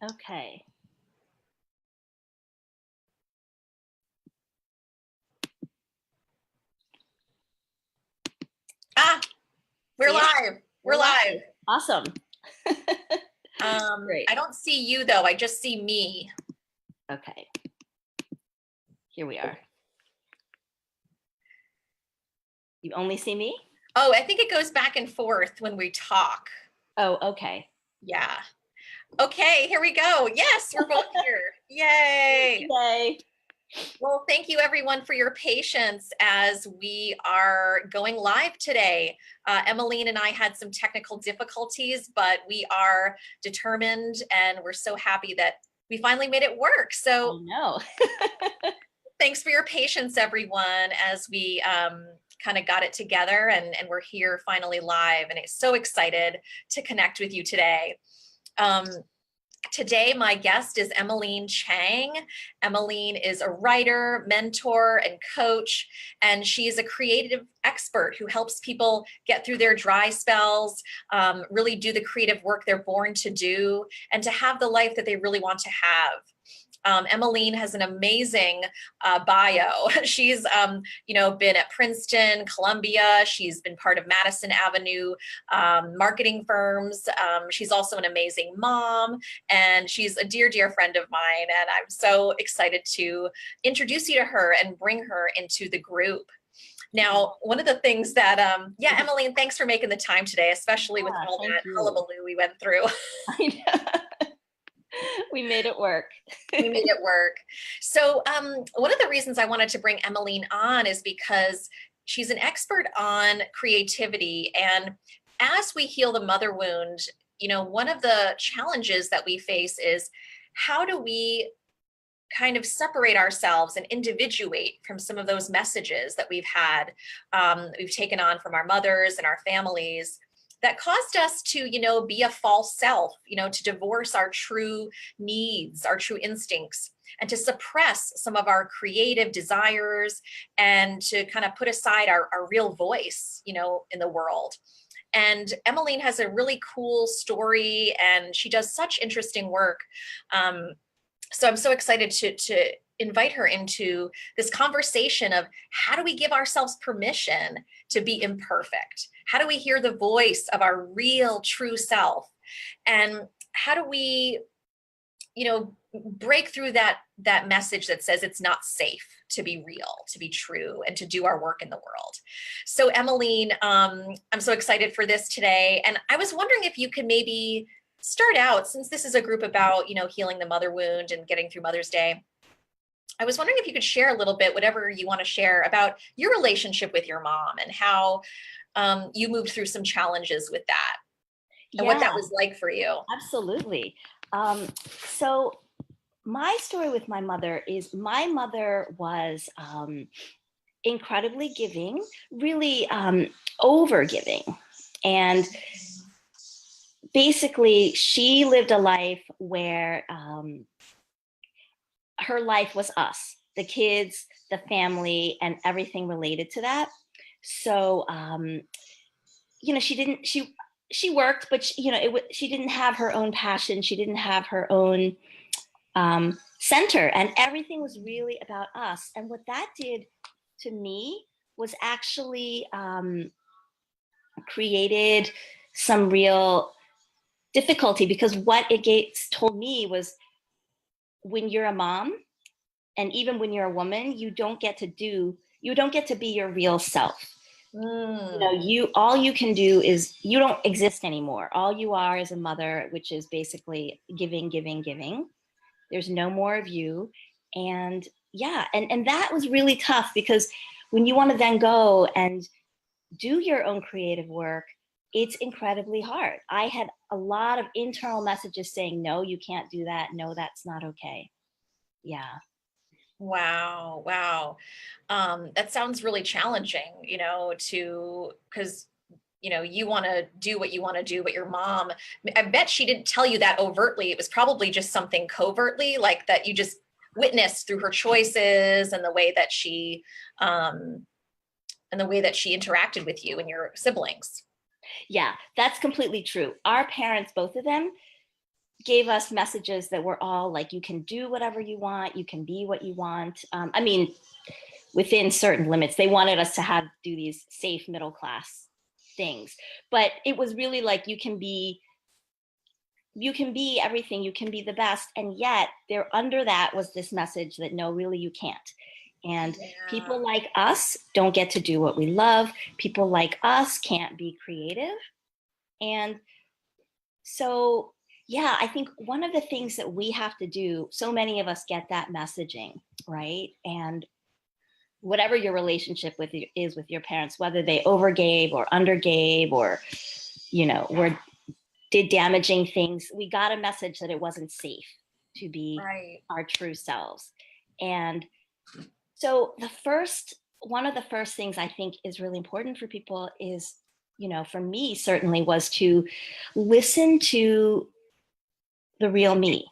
Okay. We're live. We're live. Awesome. Great. I don't see you though. I just see me. Okay. Here we are. You only see me? Oh, I think it goes back and forth when we talk. Oh, okay. Yeah. Okay, here we go. Yes, we're both here. Yay. Yay. Well, thank you everyone for your patience as we are going live today. Emmeline and I had some technical difficulties, but we are determined and we're so happy that we finally made it work. So thanks for your patience, everyone, as we kind of got it together and we're here finally live, and it's so excited to connect with you today. Today, my guest is Emmeline Chang. Emmeline is a writer, mentor, and coach, and she is a creative expert who helps people get through their dry spells, really do the creative work they're born to do, and to have the life that they really want to have. Emmeline has an amazing bio. She's, been at Princeton, Columbia. She's been part of Madison Avenue marketing firms. She's also an amazing mom, and she's a dear, dear friend of mine. And I'm so excited to introduce you to her and bring her into the group. Now, one of the things that, Emmeline, thanks for making the time today, especially with all that hullabaloo we went through. I know. We made it work. We made it work. So one of the reasons I wanted to bring Emmeline on is because she's an expert on creativity. And as we heal the mother wound, one of the challenges that we face is how do we kind of separate ourselves and individuate from some of those messages that we've had, we've taken on from our mothers and our families, that caused us to, be a false self, to divorce our true needs, our true instincts, and to suppress some of our creative desires and to kind of put aside our real voice, in the world. And Emmeline has a really cool story, and she does such interesting work. So I'm so excited to invite her into this conversation of how do we give ourselves permission to be imperfect? How do we hear the voice of our real true self? And how do we, break through that message that says it's not safe to be real, to be true, and to do our work in the world? So Emmeline, I'm so excited for this today. And I was wondering if you could maybe start out, since this is a group about, healing the mother wound and getting through Mother's Day, I was wondering if you could share a little bit, whatever you want to share, about your relationship with your mom and how you moved through some challenges with that and what that was like for you. Absolutely. So my story with my mother is my mother was incredibly giving, really over giving. And basically, she lived a life where her life was us, the kids, the family, and everything related to that. So, she worked, but she didn't have her own passion. She didn't have her own center, and everything was really about us. And what that did to me was actually created some real difficulty, because what it told me was, when you're a mom, and even when you're a woman, you don't get to be your real self. All you can do is, you don't exist anymore. All you are is a mother, which is basically giving, giving, giving. There's no more of you. And and that was really tough, because when you want to then go and do your own creative work, it's incredibly hard. I had a lot of internal messages saying, no, you can't do that. No, that's not okay. Yeah. Wow. That sounds really challenging, because, you want to do what you want to do, but your mom, I bet she didn't tell you that overtly. It was probably just something covertly, like that you just witnessed through her choices and the way that she interacted with you and your siblings. Yeah, that's completely true. Our parents, both of them, gave us messages that were all like, you can do whatever you want, you can be what you want. I mean, within certain limits. They wanted us to do these safe middle class things, but it was really like, you can be everything, you can be the best. And yet there under that was this message that no, really you can't. And people like us don't get to do what we love. People like us can't be creative. And so, yeah, I think one of the things that we have to do, so many of us get that messaging, right? And whatever your relationship is with your parents, whether they overgave or undergave or, did damaging things, we got a message that it wasn't safe to be our true selves. And so one of the first things I think is really important for people is, for me certainly, was to listen to the real me,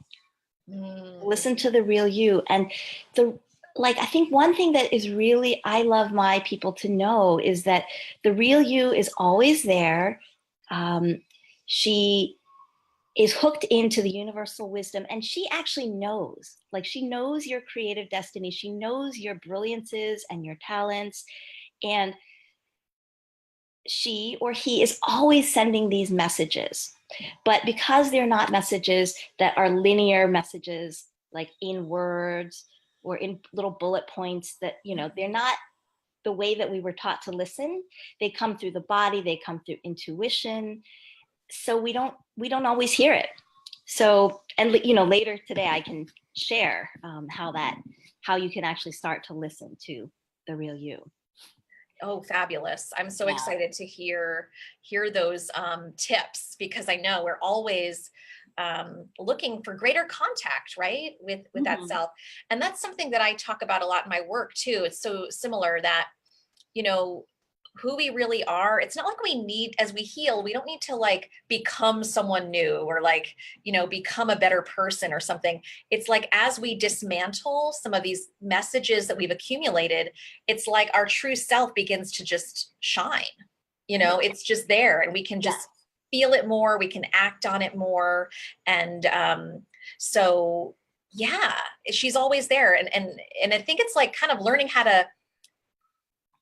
listen to the real you. And I think one thing that is really, I love my people to know is that the real you is always there. She is hooked into the universal wisdom, and she actually knows, she knows your creative destiny. She knows your brilliances and your talents. And she or he is always sending these messages. But because they're not messages that are linear messages, like in words or in little bullet points, that, they're not the way that we were taught to listen. They come through the body, they come through intuition. So we don't always hear it. So, and later today I can share how you can actually start to listen to the real you. Oh, fabulous. I'm so excited to hear those tips, because I know we're always looking for greater contact, right? With that self. And that's something that I talk about a lot in my work too. It's so similar that, who we really are. It's not like we need, as we heal, we don't need to become someone new or become a better person or something. It's like, as we dismantle some of these messages that we've accumulated, it's like our true self begins to just shine. It's just there, and we can just feel it more. We can act on it more. And so, yeah, she's always there. And I think it's kind of learning how to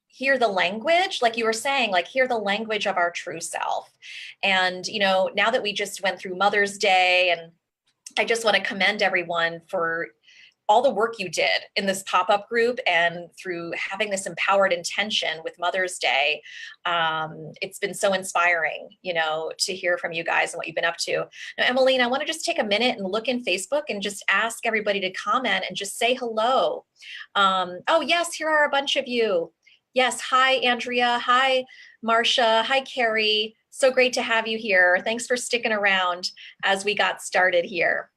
hear the language, like you were saying, hear the language of our true self. And, now that we just went through Mother's Day, and I just want to commend everyone for all the work you did in this pop-up group and through having this empowered intention with Mother's Day. It's been so inspiring, to hear from you guys and what you've been up to. Now, Emmeline, I want to just take a minute and look in Facebook and just ask everybody to comment and just say hello. Oh, yes, here are a bunch of you. Yes. Hi, Andrea. Hi, Marcia. Hi, Carrie. So great to have you here. Thanks for sticking around as we got started here.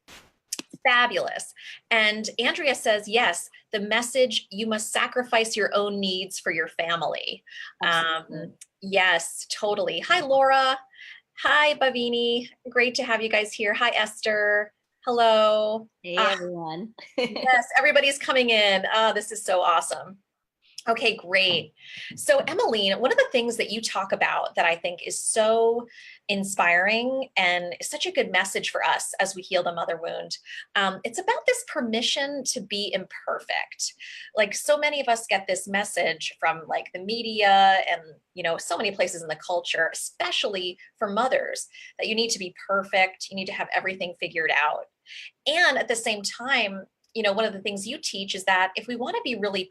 Fabulous. And Andrea says, yes, the message, you must sacrifice your own needs for your family. Yes, totally. Hi, Laura. Hi, Bhavini. Great to have you guys here. Hi, Esther. Hello. Hey, everyone. Yes, everybody's coming in. This is so awesome. Okay, great. So Emmeline, one of the things that you talk about that I think is so inspiring and such a good message for us as we heal the mother wound, it's about this permission to be imperfect. So many of us get this message from the media and, so many places in the culture, especially for mothers, that you need to be perfect, you need to have everything figured out. And at the same time, one of the things you teach is that if we want to be really,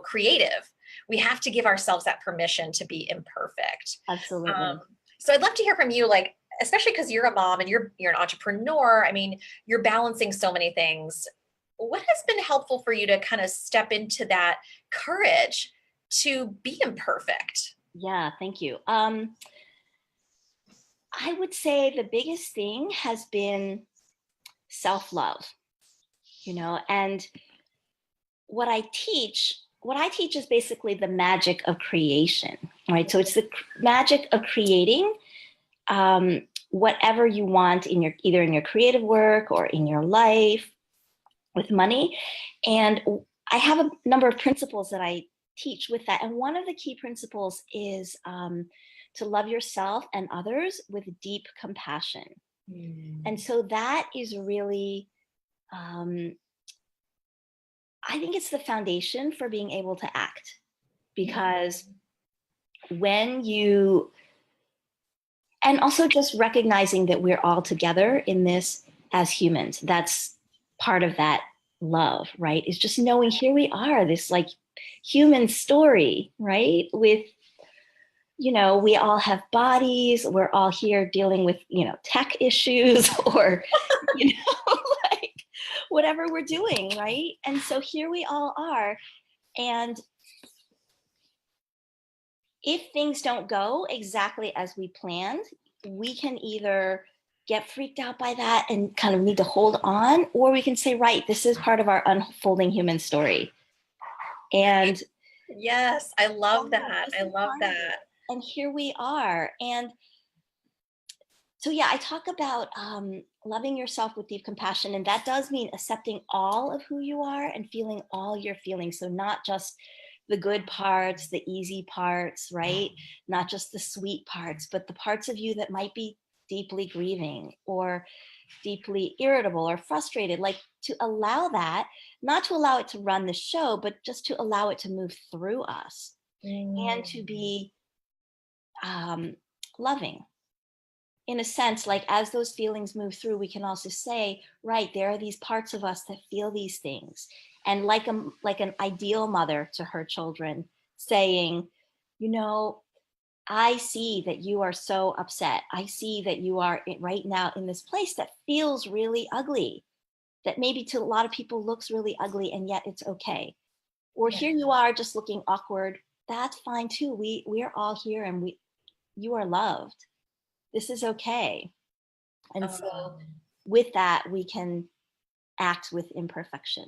creative, we have to give ourselves that permission to be imperfect. Absolutely. So I'd love to hear from you, especially because you're a mom and you're an entrepreneur. I mean, you're balancing so many things. What has been helpful for you to kind of step into that courage to be imperfect? Yeah, thank you. I would say the biggest thing has been self-love. And what I teach is basically the magic of creation, right? So it's the magic of creating whatever you want either in your creative work or in your life with money. And I have a number of principles that I teach with that. And one of the key principles is to love yourself and others with deep compassion. And so that is really, I think it's the foundation for being able to act, because when you, and also just recognizing that we're all together in this as humans, that's part of that love, right? Is just knowing here we are, this like human story, right? With, you know, we all have bodies, we're all here dealing with, you know, tech issues or, you know, like whatever we're doing, right? And so here we all are. And if things don't go exactly as we planned, we can either get freaked out by that and kind of need to hold on, or we can say, right, this is part of our unfolding human story. And yes, I love that. I love that. And here we are. And so, yeah, I talk about loving yourself with deep compassion. And that does mean accepting all of who you are and feeling all your feelings. So not just the good parts, the easy parts, right? Not just the sweet parts, but the parts of you that might be deeply grieving or deeply irritable or frustrated, like to allow that, not to allow it to run the show, but just to allow it to move through us and to be loving. In a sense, like as those feelings move through, we can also say, right, there are these parts of us that feel these things. And like an ideal mother to her children saying, you know, I see that you are so upset. I see that you are right now in this place that feels really ugly, that maybe to a lot of people looks really ugly, and yet it's okay. Or here you are just looking awkward. That's fine too. We're all here, and you are loved. This is okay. And so with that, we can act with imperfection.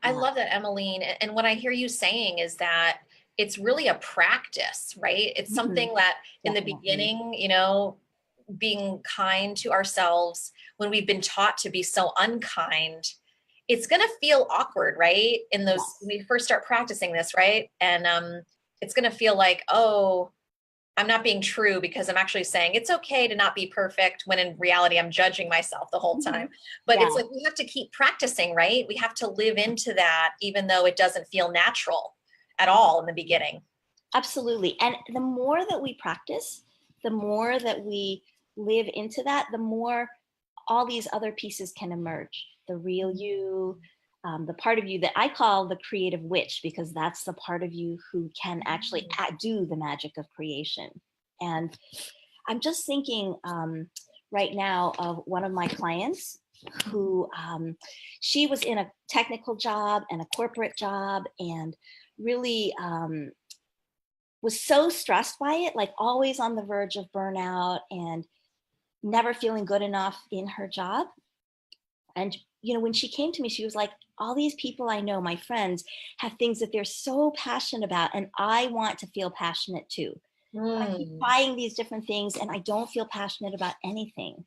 I love that, Emmeline. And what I hear you saying is that it's really a practice, right? It's something that in the beginning, you know, being kind to ourselves when we've been taught to be so unkind, it's going to feel awkward, right? In those, when we first start practicing this, right? And it's going to feel like, oh, I'm not being true because I'm actually saying it's okay to not be perfect, when in reality, I'm judging myself the whole time. But it's like we have to keep practicing, right? We have to live into that, even though it doesn't feel natural at all in the beginning. Absolutely. And the more that we practice, the more that we live into that, the more all these other pieces can emerge. The real you, the part of you that I call the creative witch, because that's the part of you who can actually do the magic of creation. And I'm just thinking right now of one of my clients who she was in a technical job and a corporate job, and really was so stressed by it, like always on the verge of burnout and never feeling good enough in her job. And, you know, when she came to me, she was like, all these people I know, my friends, have things that they're so passionate about, and I want to feel passionate too. I keep trying these different things and I don't feel passionate about anything.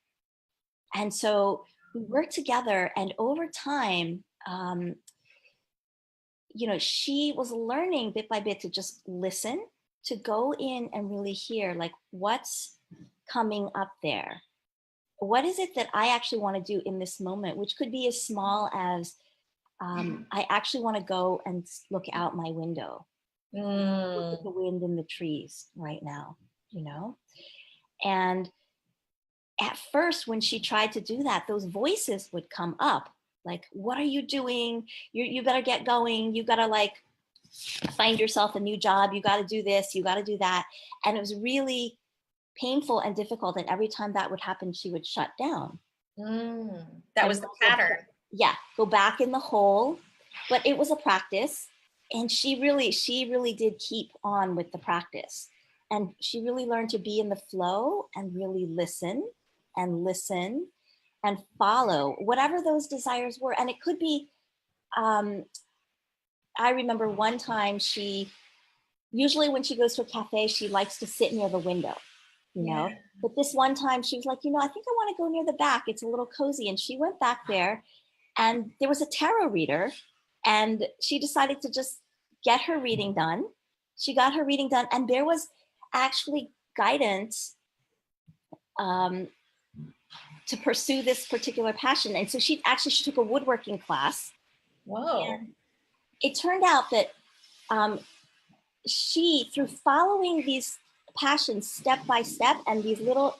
And so we worked together, and over time, you know, she was learning bit by bit to just listen, to go in and really hear, like, what's coming up there? What is it that I actually want to do in this moment, which could be as small as I actually want to go and look out my window, look at the wind in the trees right now, you know? And at first, when she tried to do that, those voices would come up like, what are you doing? You better get going. You got to like find yourself a new job. You got to do this. You got to do that. And it was really painful and difficult. And every time that would happen, she would shut down. That was the pattern. Go back in the hole. But it was a practice. And she really did keep on with the practice. And she really learned to be in the flow and really listen and follow whatever those desires were. And it could be, I remember one time usually when she goes to a cafe, she likes to sit near the window, you know? But this one time she was like, you know, I think I want to go near the back. It's a little cozy. And she went back there, and there was a tarot reader, and she decided to just get her reading done. She got her reading done, and there was actually guidance to pursue this particular passion. And so she took a woodworking class. Whoa. And it turned out that she, through following these passions step by step and these little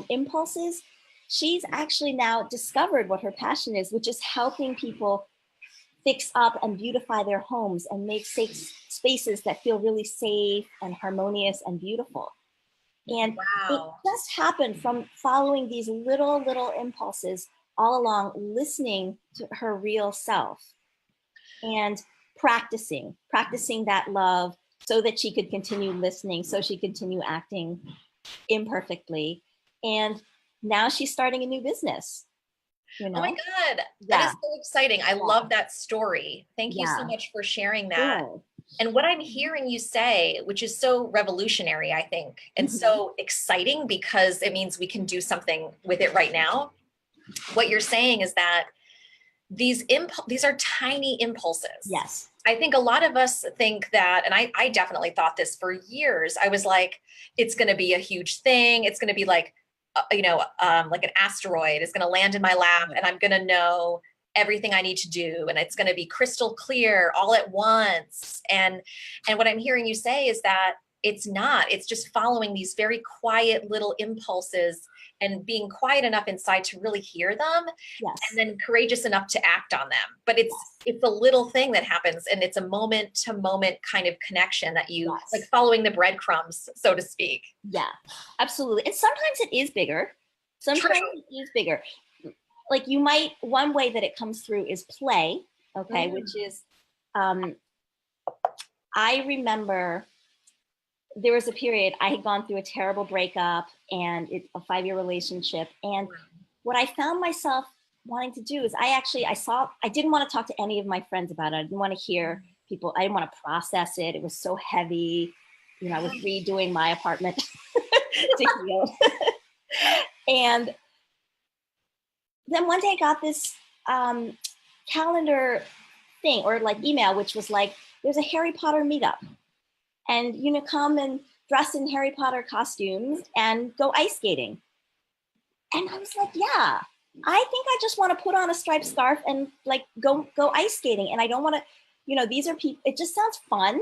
impulses, she's actually now discovered what her passion is, which is helping people fix up and beautify their homes and make safe spaces that feel really safe and harmonious and beautiful. And wow. It just happened from following these little impulses all along, listening to her real self and practicing that love so that she could continue listening, so she could continue acting imperfectly. And now she's starting a new business. You know? Oh my God, that is so exciting. I love that story. Thank you so much for sharing that. Cool. And what I'm hearing you say, which is so revolutionary, I think, and so exciting because it means we can do something with it right now. What you're saying is that these are tiny impulses. Yes. I think a lot of us think that, and I definitely thought this for years. I was like, it's going to be a huge thing. It's going to be like, like an asteroid is going to land in my lap and I'm going to know everything I need to do. And it's going to be crystal clear all at once. And what I'm hearing you say is that it's not, it's just following these very quiet little impulses and being quiet enough inside to really hear them. Yes. And then courageous enough to act on them. But it's a little thing that happens, and it's a moment to moment kind of connection that you like, following the breadcrumbs, so to speak. Yeah, absolutely. And sometimes it is bigger. Sometimes it is bigger. Like one way that it comes through is play, okay, which is, I remember there was a period I had gone through a terrible breakup and a 5-year relationship. And what I found myself wanting to do is I didn't want to talk to any of my friends about it. I didn't want to hear people. I didn't want to process it. It was so heavy. You know, I was redoing my apartment to heal. And then one day I got this calendar thing or like email, which was like, there's a Harry Potter meetup. And come and dress in Harry Potter costumes and go ice skating. And I was like, yeah, I think I just want to put on a striped scarf and like go ice skating. And I don't want to, these are people, it just sounds fun.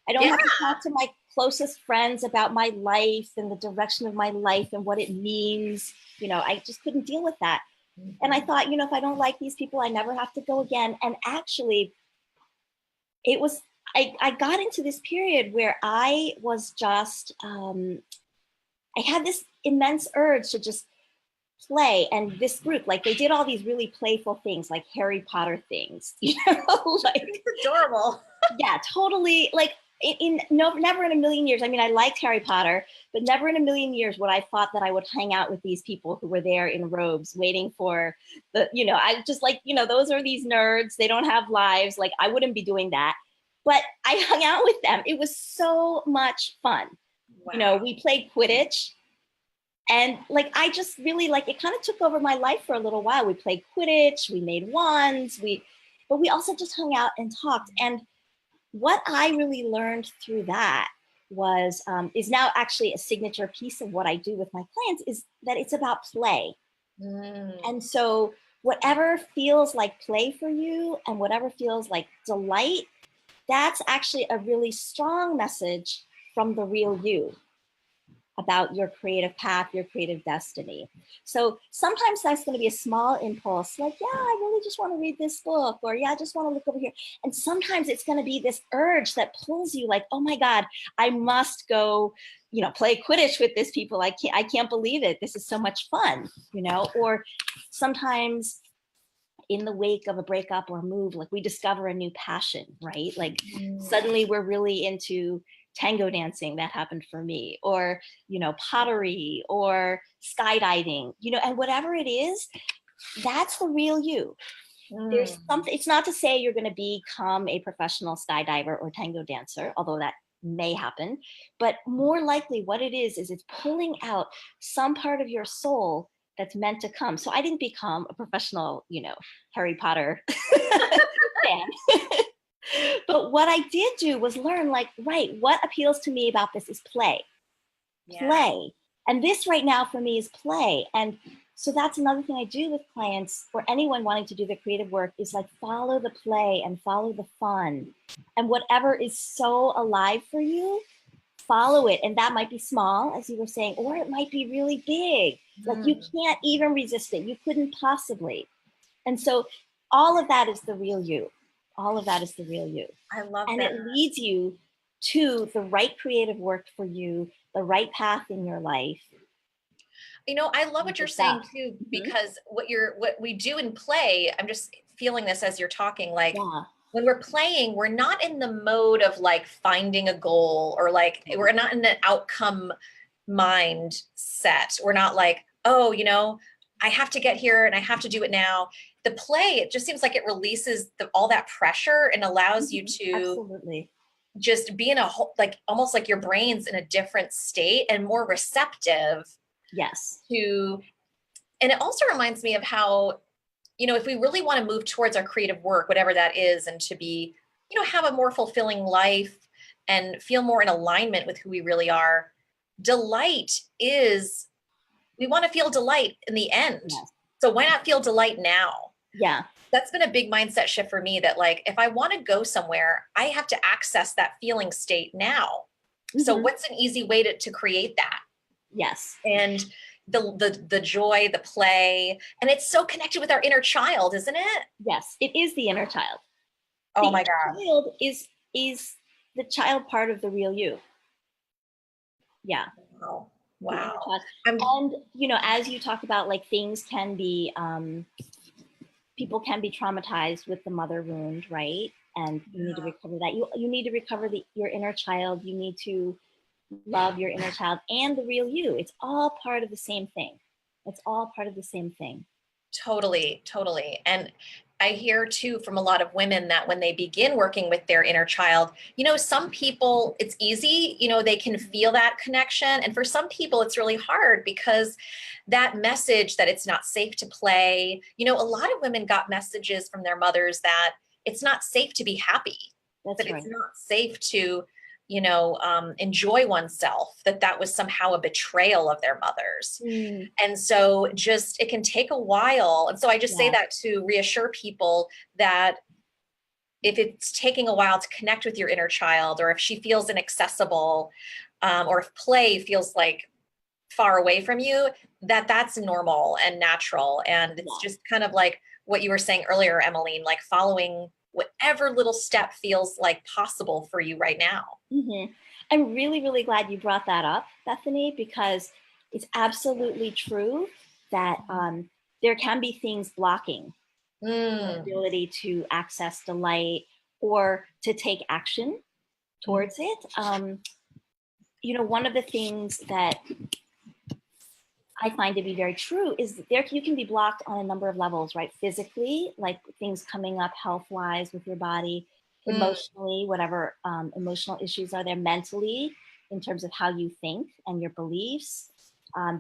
I don't have to talk to my closest friends about my life and the direction of my life and what it means. I just couldn't deal with that. And I thought, if I don't like these people, I never have to go again. And actually it was, I got into this period where I was just, I had this immense urge to just play. And this group, like they did all these really playful things, like Harry Potter things, like it's adorable. Yeah, totally. Like never in a million years. I mean, I liked Harry Potter, but never in a million years would I thought that I would hang out with these people who were there in robes waiting for I just like, those are these nerds. They don't have lives. Like I wouldn't be doing that. But I hung out with them. It was so much fun. Wow. We played Quidditch. And like, I just really it kind of took over my life for a little while. We played Quidditch, we made wands, but we also just hung out and talked. And what I really learned through that is now actually a signature piece of what I do with my clients is that it's about play. And so whatever feels like play for you and whatever feels like delight, that's actually a really strong message from the real you about your creative path, your creative destiny. So sometimes that's going to be a small impulse, like, yeah, I really just want to read this book, or yeah, I just want to look over here. And sometimes it's going to be this urge that pulls you like, oh my God, I must go, play Quidditch with these people. I can't believe it. This is so much fun, or sometimes in the wake of a breakup or move, like we discover a new passion, right? Like suddenly we're really into tango dancing. That happened for me, or, pottery or skydiving, and whatever it is, that's the real you. There's something, it's not to say you're going to become a professional skydiver or tango dancer, although that may happen, but more likely what it is it's pulling out some part of your soul that's meant to come. So I didn't become a professional, Harry Potter fan. But what I did do was learn what appeals to me about this is play. Play. And this right now for me is play. And So that's another thing I do with clients or anyone wanting to do the creative work is like follow the play and follow the fun. And whatever is so alive for you, follow it. And that might be small, as you were saying, or it might be really big. Like you can't even resist it. You couldn't possibly. And so all of that is the real you. All of that is the real you. I love and that. it leads you to the right creative work for you, the right path in your life. You know, I love what you're saying too, Mm-hmm. because what we do in play, I'm just feeling this as you're talking, like Yeah. when we're playing, we're not in the mode of like finding a goal or like, we're not in an outcome mindset. We're not like, oh, you know, I have to get here and I have to do it now. The play, it just seems like it releases all that pressure and allows you to Absolutely. just be in a whole, like almost like your brain's in a different state and more receptive. Yes. And it also reminds me of how, you know, if we really want to move towards our creative work, whatever that is, and to be, you know, have a more fulfilling life and feel more in alignment with who we really are, delight is, we want to feel delight in the end. Yes. So why not feel delight now? Yeah. That's been a big mindset shift for me, that like, if I want to go somewhere, I have to access that feeling state now. Mm-hmm. So what's an easy way to create that? Yes. And the joy, the play, and it's so connected with our inner child, isn't it? Yes, it is the inner child. Oh my God. The child is the child part of the real you. Yeah. Wow. And you know, as you talk about, like, things can be people can be traumatized with the mother wound, right? And you need to recover that. You need to recover your inner child. You need to love your inner child and the real you. It's all part of the same thing. It's all part of the same thing. Totally, totally. And I hear too from a lot of women that when they begin working with their inner child, you know, some people it's easy, you know, they can feel that connection. And for some people it's really hard because that message that it's not safe to play, you know, a lot of women got messages from their mothers that it's not safe to be happy. That's that right. It's not safe to, you know, enjoy oneself, that was somehow a betrayal of their mothers. And so just, it can take a while. And so I just say that to reassure people that if it's taking a while to connect with your inner child, or if she feels inaccessible, or if play feels like far away from you, that's normal and natural. And it's just kind of like what you were saying earlier, Emmeline, like following whatever little step feels like possible for you right now. Mm-hmm. I'm really, really glad you brought that up, Bethany, because it's absolutely true that there can be things blocking the ability to access delight or to take action towards it. You know, one of the things that I find to be very true is that you can be blocked on a number of levels, right? Physically, like things coming up health-wise with your body, emotionally, whatever emotional issues are there, mentally, in terms of how you think and your beliefs.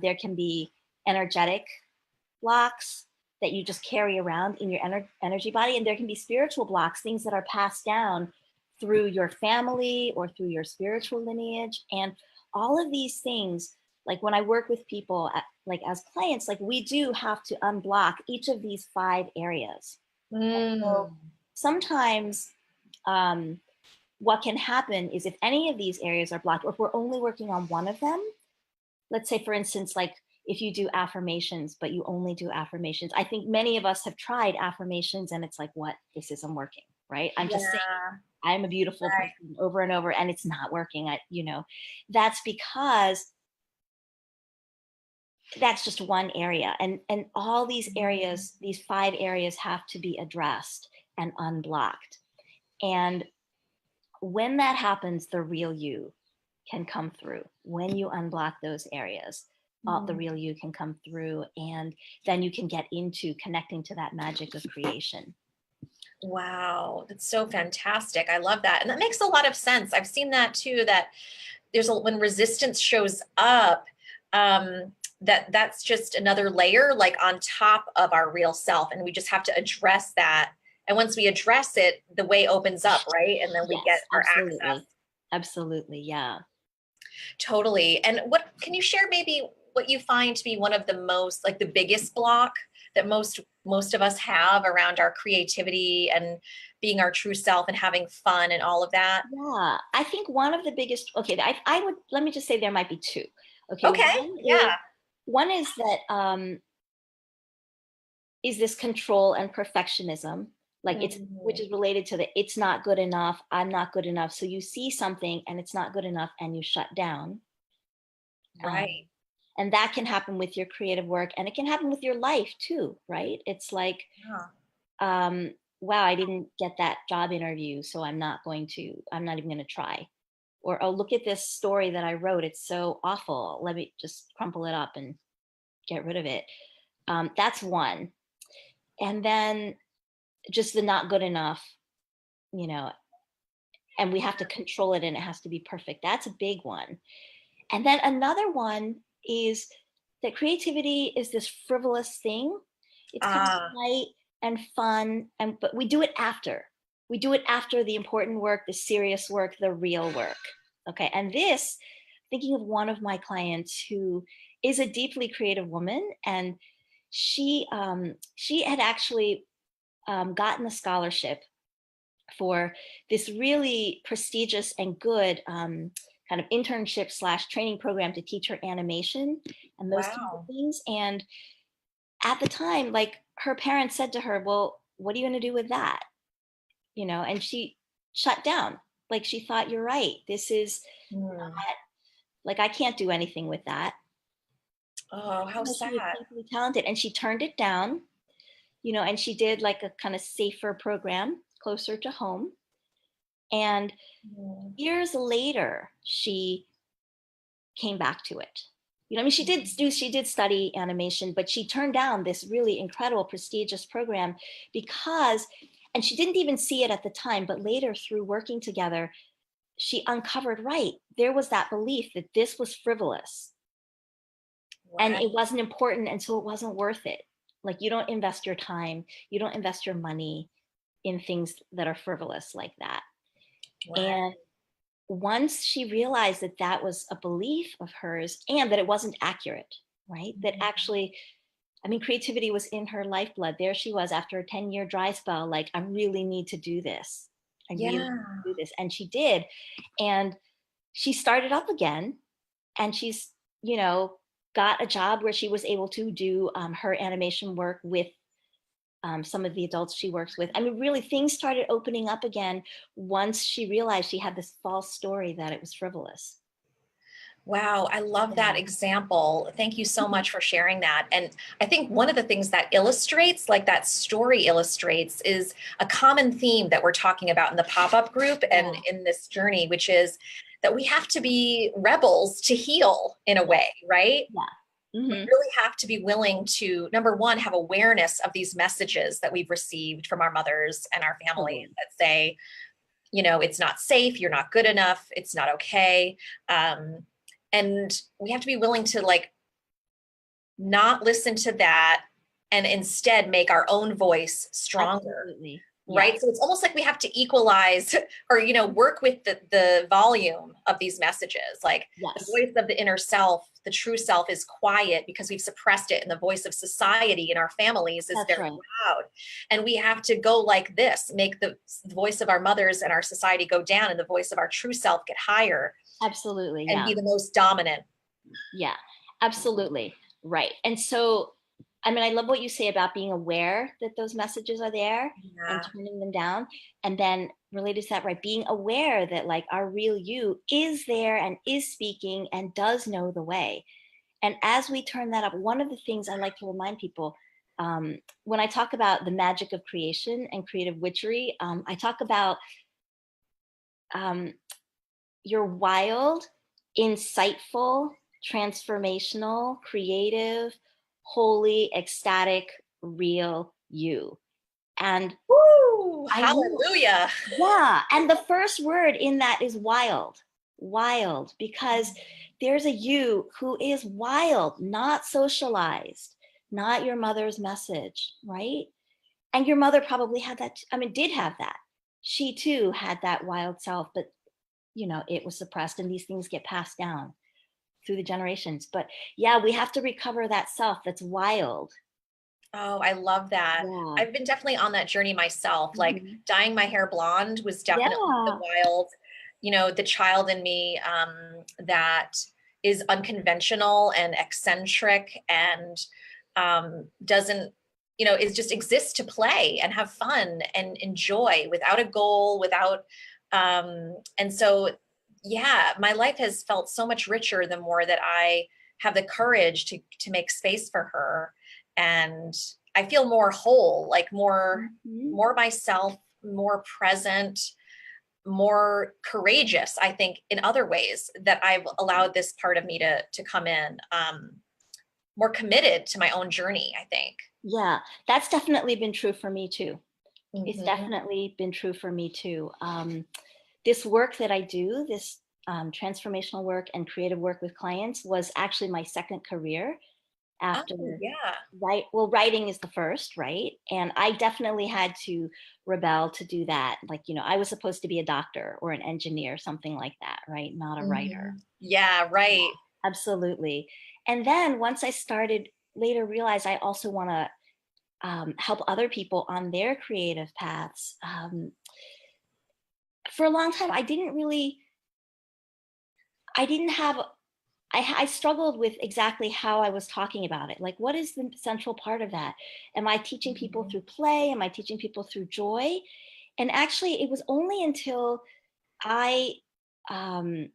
There can be energetic blocks that you just carry around in your energy body, and there can be spiritual blocks, things that are passed down through your family or through your spiritual lineage. And all of these things, like when I work with people like as clients, like we do have to unblock each of these 5 areas. So sometimes what can happen is if any of these areas are blocked, or if we're only working on one of them, let's say, for instance, like if you do affirmations, but you only do affirmations. I think many of us have tried affirmations and it's like, what? This isn't working, right? I'm just saying I'm a beautiful person over and over and it's not working. You know, that's because that's just one area. And all these areas, these 5 areas have to be addressed and unblocked. And when that happens, the real you can come through. When you unblock those areas, the real you can come through, and then you can get into connecting to that magic of creation. Wow, that's so fantastic. I love that. And that makes a lot of sense. I've seen that too, that when resistance shows up, that's just another layer like on top of our real self. And we just have to address that. And once we address it, the way opens up, right? And then we get our access. Absolutely. Yeah. Totally. And what can you share maybe what you find to be one of the most, like the biggest block that most of us have around our creativity and being our true self and having fun and all of that? Yeah, I think one of the biggest, okay, I would, let me just say there might be two. Okay, Okay. Yeah. one is that is this control and perfectionism, like it's, which Mhm. is related to the it's not good enough, I'm not good enough. So you see something and it's not good enough and you shut down. Right. And that can happen with your creative work, and it can happen with your life too, right? It's like, Yeah. um, wow, I didn't get that job interview, so I'm not even going to try. Or, oh, look at this story that I wrote. It's so awful. Let me just crumple it up and get rid of it. That's one. And then just the not good enough, you know, and we have to control it and it has to be perfect. That's a big one. And then another one is that creativity is this frivolous thing. It's kind of Ah, light and fun, and but we do it after. We do it after the important work, the serious work, the real work. Okay. And this, thinking of one of my clients who is a deeply creative woman, and she had actually gotten a scholarship for this really prestigious and good kind of internship slash training program to teach her animation and those kinds of wow. things. And at the time, like her parents said to her, well, what are you going to do with that? You know, and she shut down. Like she thought, you're right. This is Hmm. like, I can't do anything with that. Oh, how Even though she was sad. deeply talented, and she turned it down, you know, and she did like a kind of safer program closer to home. And Hmm. years later, she came back to it. You know, I mean, she did study animation, but she turned down this really incredible, prestigious program because, and she didn't even see it at the time, but later through working together, she uncovered, right, there was that belief that this was frivolous and Right. it wasn't important, and so it wasn't worth it. Like you don't invest your time, you don't invest your money in things that are frivolous like that. Right. And once she realized that that was a belief of hers and that it wasn't accurate, right? That actually, I mean, creativity was in her lifeblood. There she was after a 10-year dry spell, like, I really need to do this. I really need Yeah. to do this. And she did. And she started up again, and she's, you know, got a job where she was able to do her animation work with some of the adults she works with. I mean, really, things started opening up again once she realized she had this false story that it was frivolous. Wow, I love Yeah. that example. Thank you so Mhm. much for sharing that. And I think one of the things that illustrates, like that story illustrates, is a common theme that we're talking about in the pop up group and Yeah. in this journey, which is that we have to be rebels to heal in a way, right? Yeah. We Hmm. really have to be willing to, number one, have awareness of these messages that we've received from our mothers and our families Totally. that say, it's not safe, you're not good enough, it's not okay. And we have to be willing to like not listen to that and instead make our own voice stronger, Absolutely. Yes. right? So it's almost like we have to equalize or work with the volume of these messages. Like the Yes. voice of the inner self, the true self, is quiet because we've suppressed it, and the voice of society in our families is That's very right. loud. And we have to go like this, make the voice of our mothers and our society go down, and the voice of our true self get higher Absolutely. and be Yeah. the most dominant. Yeah. Absolutely. Right. And so, I mean, I love what you say about being aware that those messages are there and Yeah. turning them down. And then related to that, right, being aware that like our real you is there and is speaking and does know the way. And as we turn that up, one of the things I like to remind people, when I talk about the magic of creation and creative witchery, I talk about um, your wild, insightful, transformational, creative, holy, ecstatic, real you. And Woo! I know, Hallelujah. yeah. And the first word in that is wild, wild, because there's a you who is wild, not socialized, not your mother's message, right? And your mother probably had that, I mean, did have that. She too had that wild self, but you know, it was suppressed, and these things get passed down. through the generations. But yeah, we have to recover that self that's wild. Oh, I love that. Yeah. I've been definitely on that journey myself. Like Mhm. dyeing my hair blonde was definitely the Yeah. wild, the child in me that is unconventional and eccentric and doesn't, is just exists to play and have fun and enjoy without a goal, and so, yeah, my life has felt so much richer the more that I have the courage to make space for her. And I feel more whole, like Mhm. more myself, more present, more courageous, I think, in other ways that I've allowed this part of me to come in, more committed to my own journey, I think. Yeah, that's definitely been true for me too. It's Mhm. definitely been true for me too. This work that I do, this transformational work and creative work with clients, was actually my second career Oh, after yeah. well, writing is the first, right? And I definitely had to rebel to do that. Like, I was supposed to be a doctor or an engineer, something like that, right? Not a writer. Mhm. Yeah, right. Absolutely. And then once I started later realize I also want to help other people on their creative paths. For a long time, I didn't have, I struggled with exactly how I was talking about it. Like, what is the central part of that? Am I teaching people Mhm. through play? Am I teaching people through joy? And actually, it was only until I, um,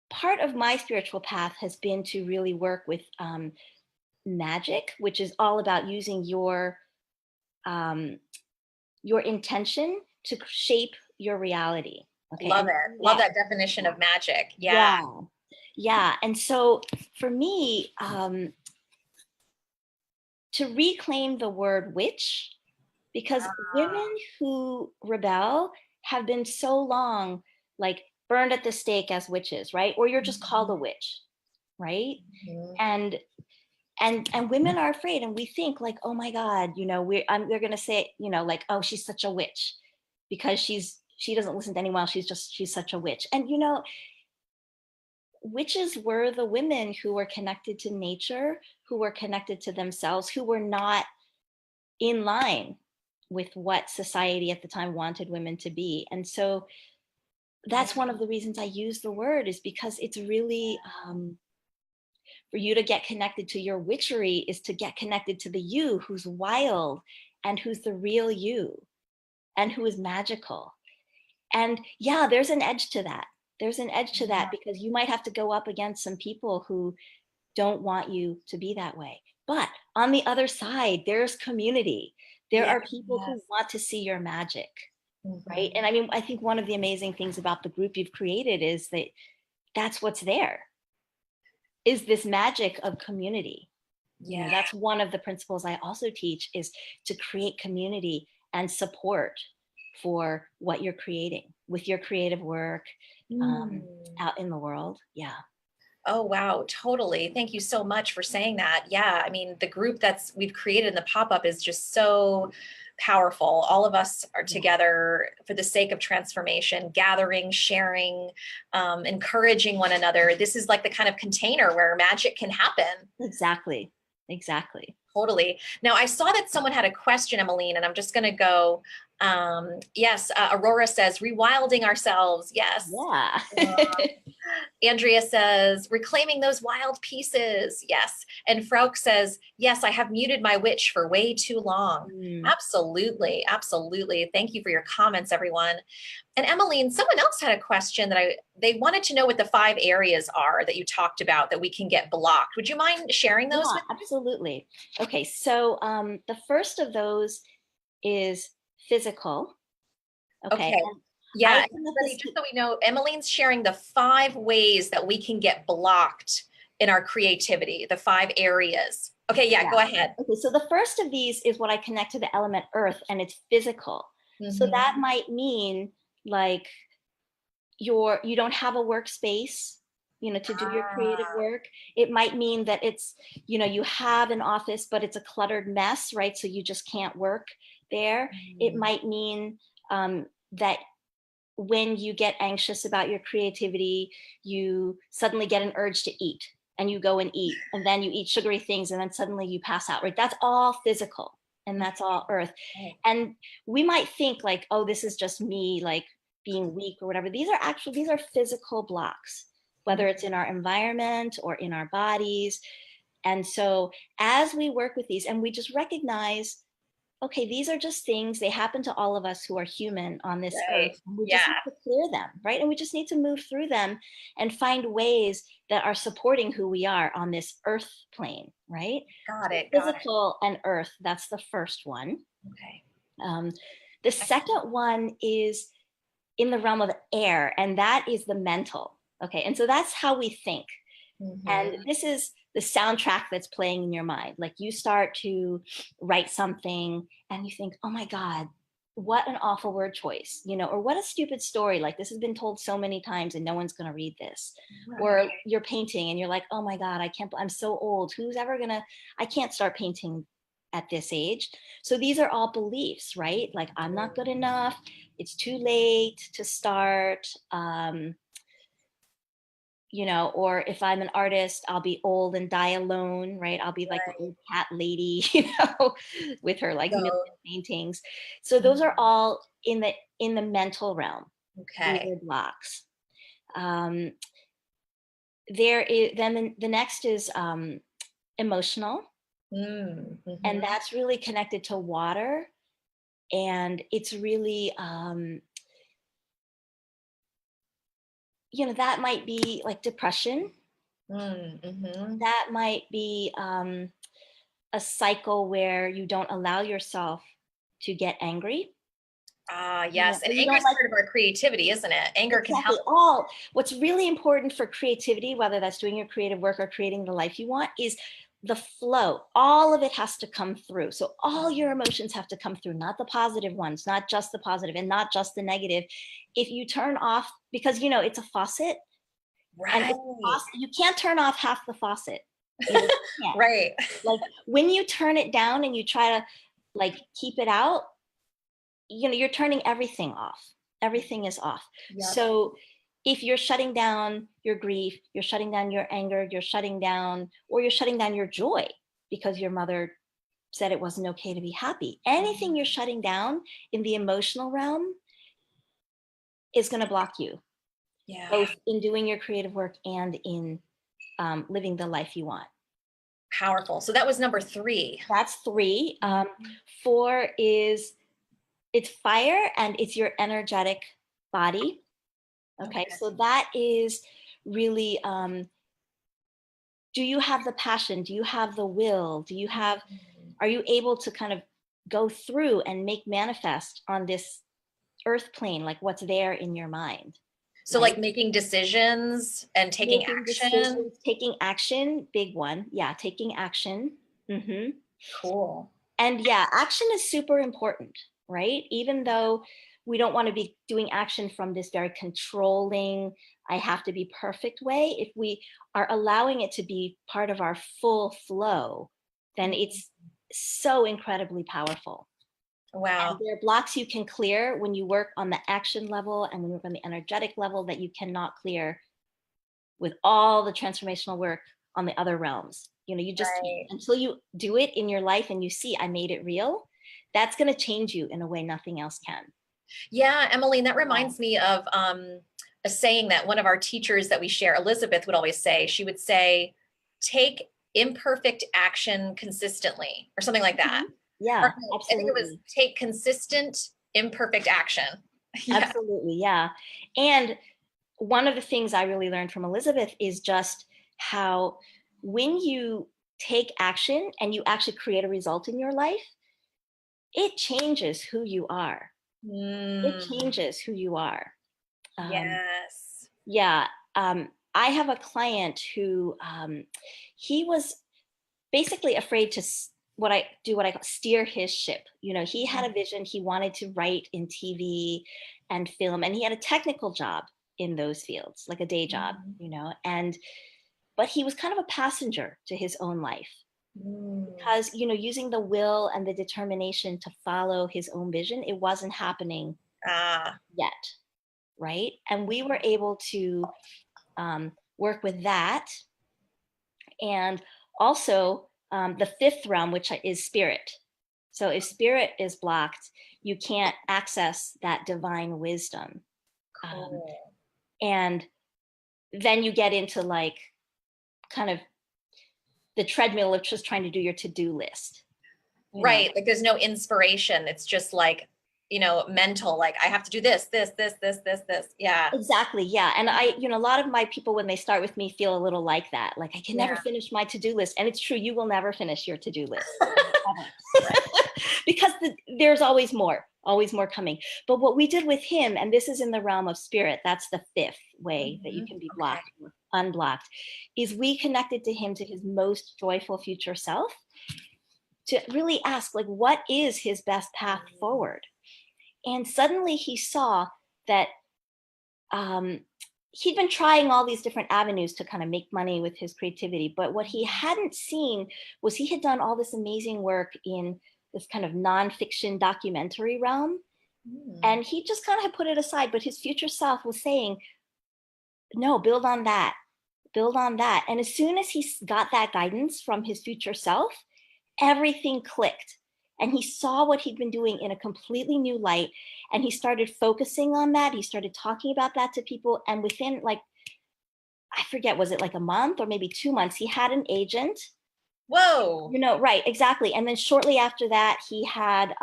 part of my spiritual path has been to really work with magic, which is all about using um, your intention to shape your reality. Okay. Love And it. Love yeah, that definition of magic. Yeah. yeah, yeah. And so for me, to reclaim the word witch, because women who rebel have been so long like burned at the stake as witches, right? Or you're just called a Mhm. witch, right? Mhm. And and women are afraid, and we think like, oh my God, they're gonna say, like, oh, she's such a witch because she doesn't listen to anyone else. She's such a witch. And witches were the women who were connected to nature, who were connected to themselves, who were not in line with what society at the time wanted women to be. And so Yeah. that's one of the reasons I use the word, is because it's really for you to get connected to your witchery is to get connected to the you who's wild and who's the real you and who is magical. And yeah, there's an edge to that. There's an edge to that because you might have to go up against some people who don't want you to be that way. But on the other side, there's community. There Yeah. are people who want to see your magic, right? Mhm. And I mean, I think one of the amazing things about the group you've created is that that's what's there, is this magic of community. Yeah. That's one of the principles I also teach, is to create community and support for what you're creating with your creative work Mm. out in the world. Yeah. Oh, wow. Totally. Thank you so much for saying that. Yeah. I mean, the group that's we've created in the pop-up is just so powerful. All of us are Yeah. together for the sake of transformation, gathering, sharing, encouraging one another. This is like the kind of container where magic can happen. Exactly. Exactly. Totally. Now, I saw that someone had a question, Emmeline, and I'm just going to go. Yes, Aurora says, rewilding ourselves. Yes. Yeah. Andrea says, reclaiming those wild pieces. Yes. And Frauk says, yes, I have muted my witch for way too long. Mm. Absolutely. Absolutely. Thank you for your comments, everyone. And Emmeline, someone else had a question that they wanted to know what the 5 areas are that you talked about that we can get blocked. Would you mind sharing those Yeah, with me? absolutely. Okay, so the first of those is physical. Okay, Okay. and I Yeah, come at everybody, this. just so we know, Emmeline's sharing the 5 ways that we can get blocked in our creativity, the 5 areas. Okay, yeah, go Yeah. ahead. Okay, so the first of these is what I connect to the element earth, and it's physical. So Mhm. that might mean like you don't have a workspace, to do your creative Ah, work. It might mean that it's, you have an office, but it's a cluttered mess, right? So you just can't work there. It mm, might mean that when you get anxious about your creativity, you suddenly get an urge to eat and you go and eat, and then you eat sugary things and then suddenly you pass out, right? That's all physical and that's all earth. Right. And we might think like, oh, this is just me like being weak or whatever. These are physical blocks, whether it's in our environment or in our bodies. And so as we work with these and we just recognize, okay, these are just things, they happen to all of us who are human on this Right. earth. And we Yeah. just need to clear them, right? And we just need to move through them and find ways that are supporting who we are on this earth plane, right? Got it. Physical and earth, that's the first one. Okay. The second one is in the realm of air, and that is the mental. Okay, and so that's how we think. And this is the soundtrack that's playing in your mind. Like you start to write something and you think, oh my God, what an awful word choice, or what a stupid story. Like this has been told so many times and no one's going to read this. Right. Or you're painting and you're like, oh my God, I'm so old. I can't start painting at this age. So these are all beliefs, right? Like I'm not good enough. It's too late to start. Or if I'm an artist, I'll be old and die alone, right? I'll be like the old cat lady, with her like million paintings. So those are all in the mental realm. Okay. These are blocks. There is then the next is emotional, and that's really connected to water, and it's really that might be like depression. That might be a cycle where you don't allow yourself to get angry. Yes. And anger is part of our creativity, isn't it? Anger can help. What's really important for creativity, whether that's doing your creative work or creating the life you want, is the flow. All of it has to come through. So all your emotions have to come through, not the positive ones, not just the positive and not just the negative. If you turn off, because it's a faucet, right? And you can't turn off half the faucet. Right. Like when you turn it down and you try to like keep it out, you're turning everything off. Everything is off. Yep. So if you're shutting down your grief, you're shutting down your anger, you're shutting down your joy because your mother said it wasn't okay to be happy. Anything you're shutting down in the emotional realm is going to block you. Yeah. Both in doing your creative work and in living the life you want. Powerful. So that was number 3. That's 3. 4 is it's fire and it's your energetic body. Okay. So that is really, do you have the passion? Do you have the will? Are you able to kind of go through and make manifest on this earth plane, like what's there in your mind? So right? Like making decisions and taking action. Taking action, big one. Yeah, taking action. Cool. And yeah, action is super important, right? Even though we don't want to be doing action from this very controlling, I have to be perfect way. If we are allowing it to be part of our full flow, then it's so incredibly powerful. Wow. And there are blocks you can clear when you work on the action level and when you work on the energetic level that you cannot clear with all the transformational work on the other realms. You just, until you do it in your life and you see, I made it real, that's going to change you in a way nothing else can. Yeah, Emmeline, that reminds me of a saying that one of our teachers that we share, Elizabeth, would always say. She would say, take imperfect action consistently, or something like that. Yeah, absolutely. I think it was take consistent, imperfect action. Yeah. Absolutely, yeah. And one of the things I really learned from Elizabeth is just how when you take action and you actually create a result in your life, it changes who you are. It changes who you are. Yes. Yeah. I have a client who he was basically afraid to what I call steer his ship. He had a vision. He wanted to write in TV and film, and he had a technical job in those fields, like a day job, but he was kind of a passenger to his own life because, using the will and the determination to follow his own vision, it wasn't happening yet. right? And we were able to work with that. And also the fifth realm, which is spirit. So if spirit is blocked, you can't access that divine wisdom. Cool. And then you get into like kind of the treadmill of just trying to do your to-do list. Right. Like there's no inspiration. It's just like, mental, like I have to do this. Yeah. Exactly. Yeah. And a lot of my people, when they start with me, feel a little like that. Like, I can never Yeah. finish my to-do list. And it's true. You will never finish your to-do list. Right. Because there's always more coming. But what we did with him, and this is in the realm of spirit, that's the fifth way that you can be blocked, or unblocked, is we connected to him, to his most joyful future self, to really ask, like, what is his best path forward? And suddenly he saw that he'd been trying all these different avenues to kind of make money with his creativity. But what he hadn't seen was he had done all this amazing work in this kind of nonfiction documentary realm. And he just kind of had put it aside. But his future self was saying, no, build on that, build on that. And as soon as he got that guidance from his future self, everything clicked. And he saw what he'd been doing in a completely new light. And he started focusing on that. He started talking about that to people. And within, like, I forget, was it like a month or maybe 2 months, he had an agent. Whoa. Right, exactly. And then shortly after that, he had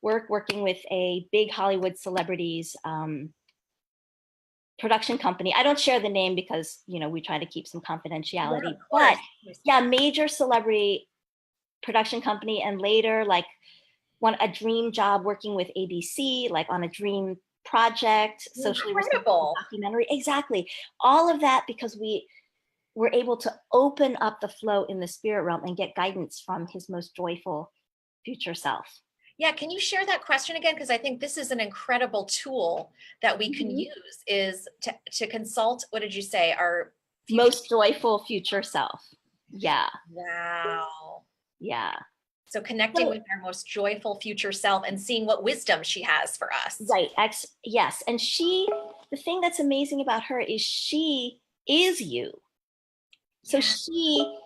working with a big Hollywood celebrities production company. I don't share the name because, we try to keep some confidentiality. Yeah, of course. But yeah, major celebrity production company, and later like a dream job working with ABC, like on a dream project, socially responsible documentary. Exactly. All of that because we were able to open up the flow in the spirit realm and get guidance from his most joyful future self. Yeah, can you share that question again? Because I think this is an incredible tool that we can use, is to consult, what did you say, our most joyful future self. Yeah. Wow. Yeah. So connecting with our most joyful future self and seeing what wisdom she has for us. Right. Yes. And the thing that's amazing about her is she is you. So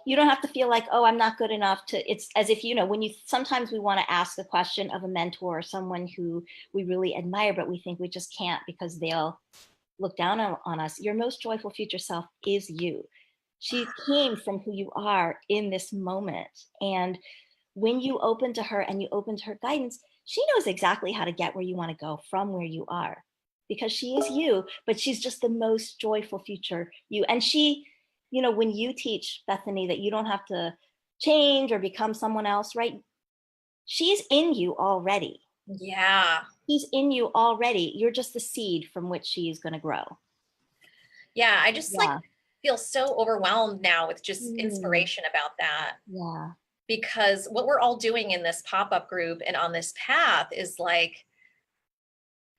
you don't have to feel like, oh, I'm not good enough it's as if, sometimes we want to ask the question of a mentor or someone who we really admire, but we think we just can't because they'll look down on us. Your most joyful future self is you. She came from who you are in this moment. And when you open to her and you open to her guidance, she knows exactly how to get where you want to go from where you are, because she is you, but she's just the most joyful future you. And she, when you teach, Bethany, that you don't have to change or become someone else, right? She's in you already. Yeah. She's in you already. You're just the seed from which she's going to grow. Yeah. I just feel so overwhelmed now with just inspiration about that. Yeah. Because what we're all doing in this pop-up group and on this path is like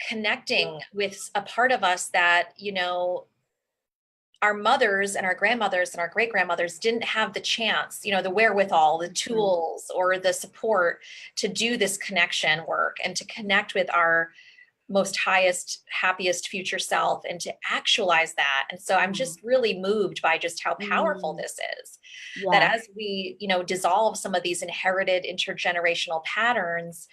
connecting with a part of us that, our mothers and our grandmothers and our great grandmothers didn't have the chance, the wherewithal, the tools, or the support to do this connection work and to connect with our most highest, happiest future self and to actualize that. And so I'm just really moved by just how powerful this is. That as we, dissolve some of these inherited intergenerational patterns,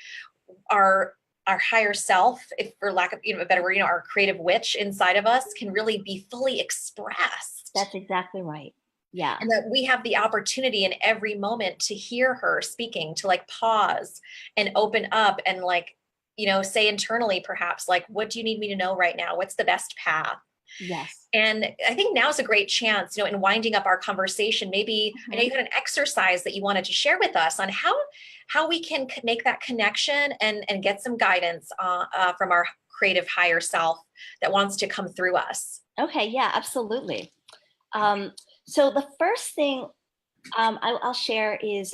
our higher self, if for lack of a better word, our creative witch inside of us can really be fully expressed. That's exactly right. Yeah. And that we have the opportunity in every moment to hear her speaking, to like pause and open up and like, say internally, perhaps, like, what do you need me to know right now? What's the best path? Yes. And I think now is a great chance, in winding up our conversation, maybe I know you had an exercise that you wanted to share with us on how we can make that connection and get some guidance from our creative higher self that wants to come through us. Okay. Yeah, absolutely. So the first thing I'll share is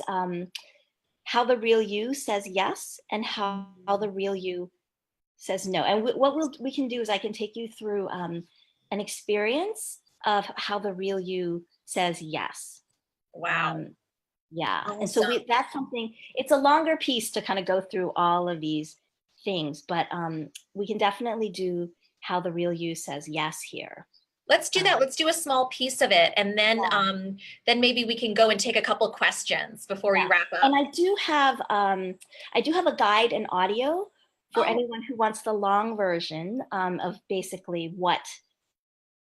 how the real you says yes and how the real you says no. And what we can do is I can take you through an experience of how the real you says yes. Wow. Yeah. Awesome. And so that's something, it's a longer piece to kind of go through all of these things, but we can definitely do how the real you says yes here. Let's do that. Let's do a small piece of it, and then maybe we can go and take a couple questions before we wrap up. And I do have a guide and audio for anyone who wants the long version of basically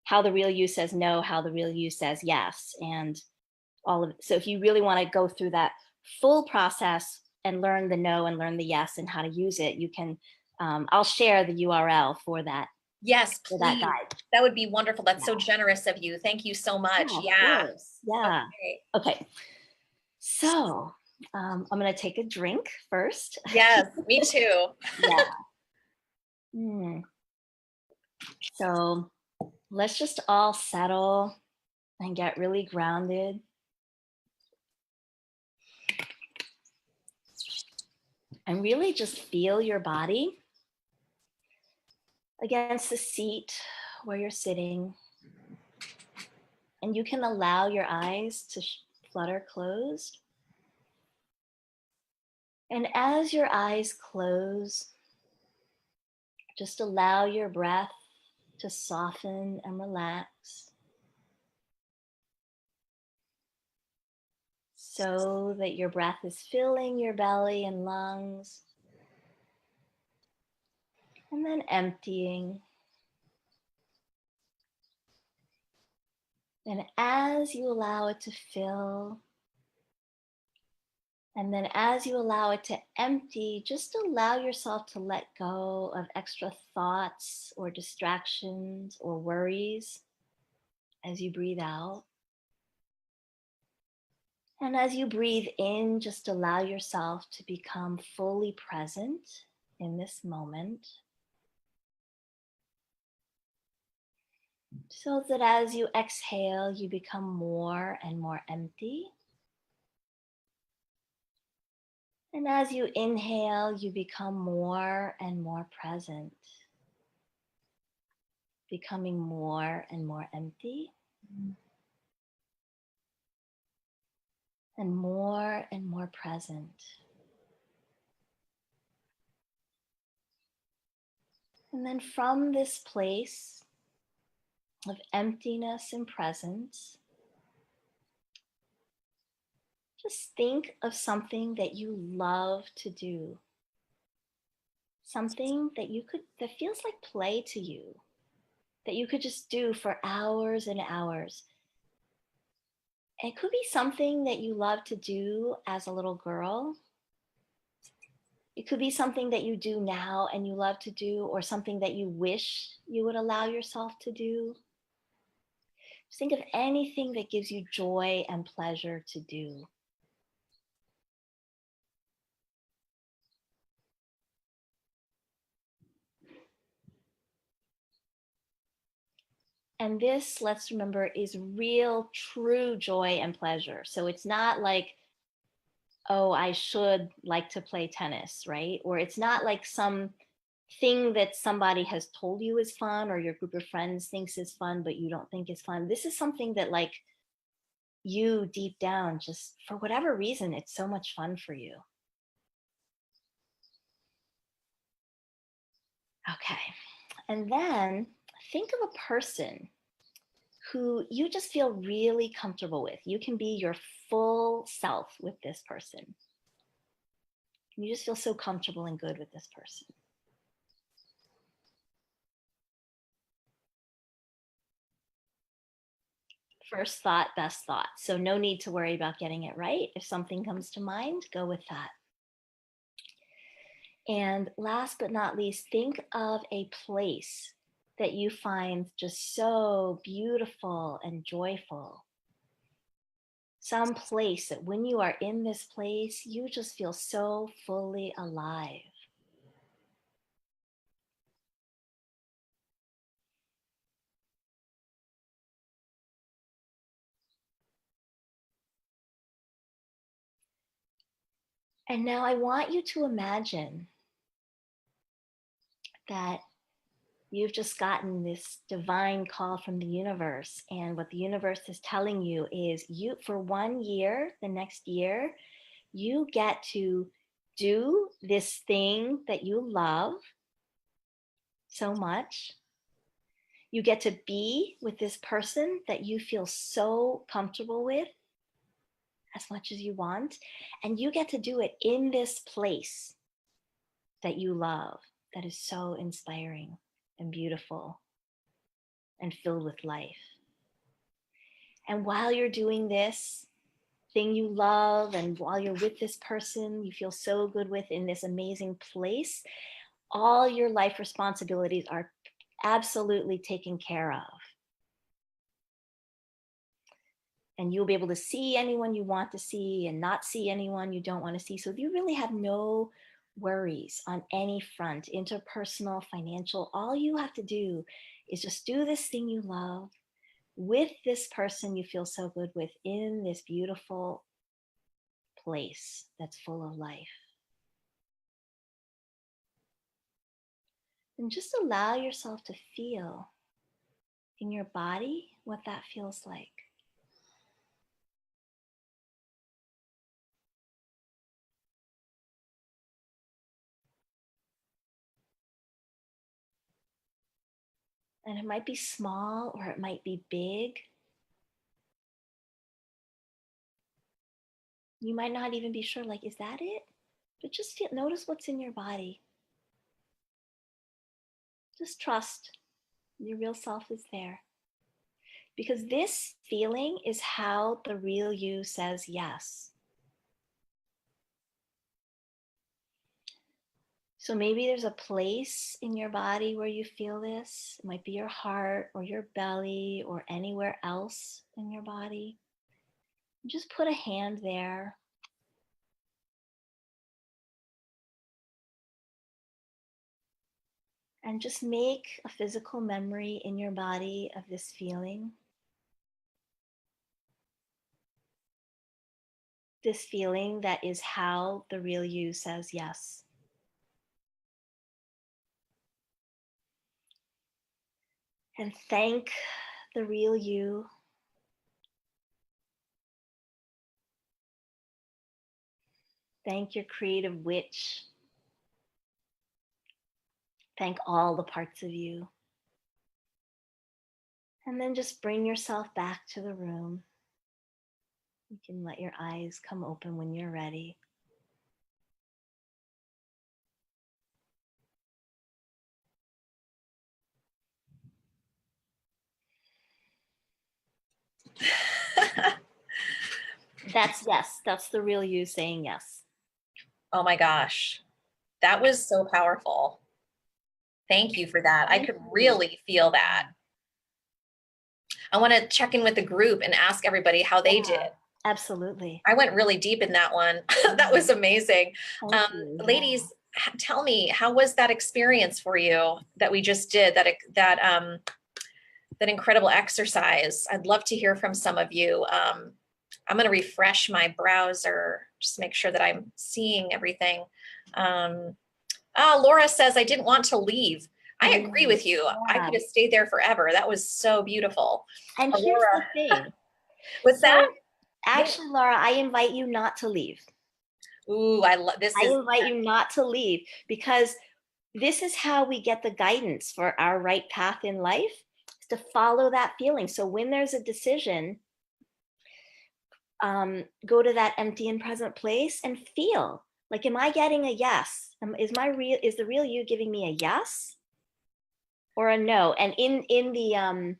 how the real you says no, how the real you says yes, and all of it. So if you really want to go through that full process and learn the no and learn the yes and how to use it, you can. I'll share the URL for that. Yes, please. That guide. That would be wonderful. That's so generous of you. Thank you so much. Yeah. Okay. So I'm going to take a drink first. Yes, me too. So let's just all settle and get really grounded. And really just feel your body against the seat where you're sitting. And you can allow your eyes to flutter closed. And as your eyes close, just allow your breath to soften and relax so that your breath is filling your belly and lungs and then emptying. And as you allow it to fill, and then as you allow it to empty, just allow yourself to let go of extra thoughts or distractions or worries as you breathe out. And as you breathe in, just allow yourself to become fully present in this moment. So that as you exhale, you become more and more empty. And as you inhale, you become more and more present, becoming more and more empty, and more present. And then from this place of emptiness and presence, just think of something that you love to do. Something that feels like play to you, that you could just do for hours and hours. And it could be something that you love to do as a little girl. It could be something that you do now and you love to do, or something that you wish you would allow yourself to do. Just think of anything that gives you joy and pleasure to do. And this, let's remember, is real, true joy and pleasure. So it's not like, oh, I should like to play tennis, right? Or it's not like some thing that somebody has told you is fun or your group of friends thinks is fun, but you don't think is fun. This is something that like you deep down, just for whatever reason, it's so much fun for you. Okay. And then think of a person who you just feel really comfortable with. You can be your full self with this person. You just feel so comfortable and good with this person. First thought, best thought. So no need to worry about getting it right. If something comes to mind, go with that. And last but not least, think of a place that you find just so beautiful and joyful. Some place that when you are in this place, you just feel so fully alive. And now I want you to imagine that you've just gotten this divine call from the universe. And what the universe is telling you is you, for 1 year, the next year, you get to do this thing that you love so much. You get to be with this person that you feel so comfortable with as much as you want. And you get to do it in this place that you love, that is so inspiring and beautiful and filled with life. And while you're doing this thing you love, and while you're with this person you feel so good with in this amazing place, all your life responsibilities are absolutely taken care of. And you'll be able to see anyone you want to see and not see anyone you don't want to see. So you really have no worries on any front, interpersonal, financial. All you have to do is just do this thing you love with this person you feel so good with in this beautiful place that's full of life. And just allow yourself to feel in your body what that feels like. And it might be small or it might be big. You might not even be sure, like, is that it? But just feel, notice what's in your body. Just trust your real self is there. Because this feeling is how the real you says yes. So maybe there's a place in your body where you feel this. It might be your heart or your belly or anywhere else in your body. Just put a hand there. And just make a physical memory in your body of this feeling. This feeling that is how the real you says yes. And thank the real you. Thank your creative witch. Thank all the parts of you. And then just bring yourself back to the room. You can let your eyes come open when you're ready. That's yes. That's the real you saying yes. Oh my gosh, that was so powerful. Thank you for that. I could really feel that. I want to check in with the group and ask everybody how they did. Absolutely. I went really deep in that one. That was amazing. Ladies, tell me, how was that experience for you that we just did, that incredible exercise? I'd love to hear from some of you. I'm going to refresh my browser, just make sure that I'm seeing everything. Laura says, I didn't want to leave. I agree with you. Yeah. I could have stayed there forever. That was so beautiful. And here's the thing. What's that? Actually, Laura, I invite you not to leave. Ooh, I love this. I invite you not to leave, because this is how we get the guidance for our right path in life, is to follow that feeling. So when there's a decision, go to that empty and present place and feel like, am I getting a yes? Is the real you giving me a yes or a no? And in the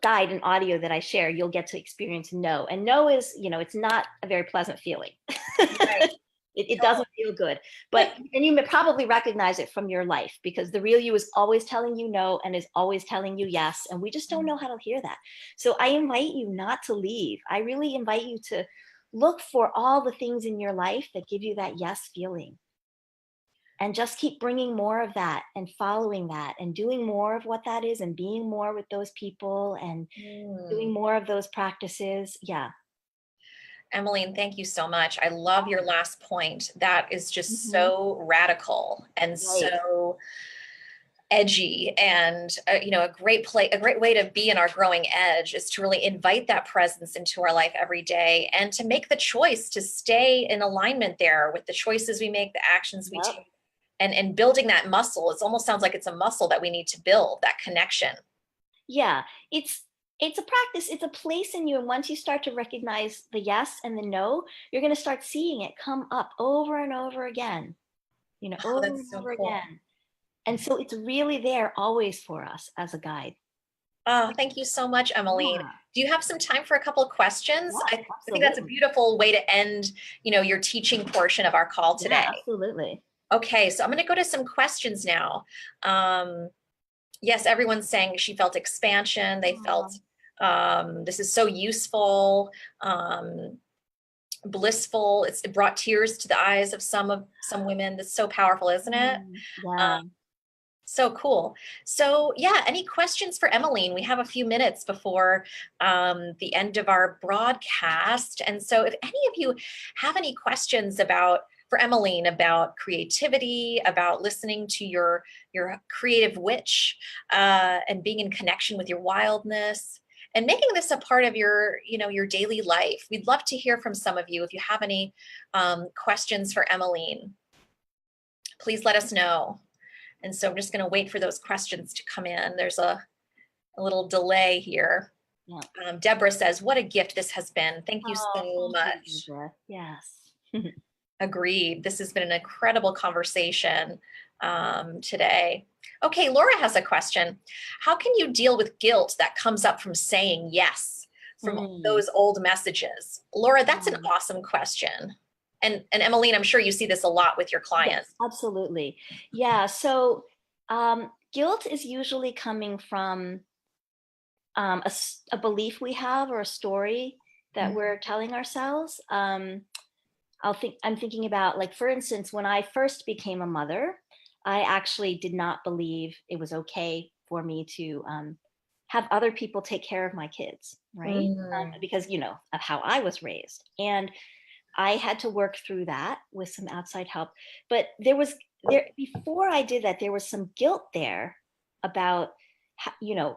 guide and audio that I share, you'll get to experience no. And no is, it's not a very pleasant feeling. Right. It doesn't feel good. But, and you may probably recognize it from your life, because the real you is always telling you no and is always telling you yes. And we just don't know how to hear that. So I invite you not to leave. I really invite you to look for all the things in your life that give you that yes feeling. And just keep bringing more of that and following that and doing more of what that is and being more with those people and doing more of those practices. Yeah. Emmeline, thank you so much. I love your last point. That is just so radical and so edgy, and a great way to be in our growing edge is to really invite that presence into our life every day, and to make the choice to stay in alignment there with the choices we make, the actions we take, and building that muscle. It almost sounds like it's a muscle that we need to build, that connection. Yeah, it's a practice, it's a place in you, and once you start to recognize the yes and the no, you're gonna start seeing it come up over and over again, Oh, over and that's so over cool. again. And so it's really there always for us as a guide. Oh, thank you so much, Emmeline. Yeah, Do you have some time for a couple of questions? yes, I think that's a absolutely. beautiful way to end, your teaching portion of our call Yeah, today. absolutely. Okay, so I'm going to go to some questions now. Um, yes, everyone's saying she felt expansion. They felt Aw, this is so useful, blissful. It brought tears to the eyes of some women. That's so powerful, isn't it? Um, yeah. so cool. So yeah, any questions for Emmeline? We have a few minutes before the end of our broadcast. And so if any of you have any questions for Emmeline about creativity, about listening to your creative witch, and being in connection with your wildness, and making this a part of your daily life, we'd love to hear from some of you. If you have any questions for Emmeline, please let us know. And so I'm just going to wait for those questions to come in. There's a little delay here. Yeah. Deborah says, what a gift this has been. Thank you Oh, so thank you, much. Deborah. Yes. Agreed. This has been an incredible conversation today. Okay, Laura has a question. How can you deal with guilt that comes up from saying yes, from Mm, those old messages? Laura, that's an yeah. awesome question. And Emmeline, I'm sure you see this a lot with your clients. Yes, absolutely. Yeah, so guilt is usually coming from a belief we have or a story that Mhm. we're telling ourselves. I'm thinking about, like, for instance, when I first became a mother, I actually did not believe it was okay for me to have other people take care of my kids, right? Mm. Because, of how I was raised. And I had to work through that with some outside help. But there before I did that, there was some guilt there about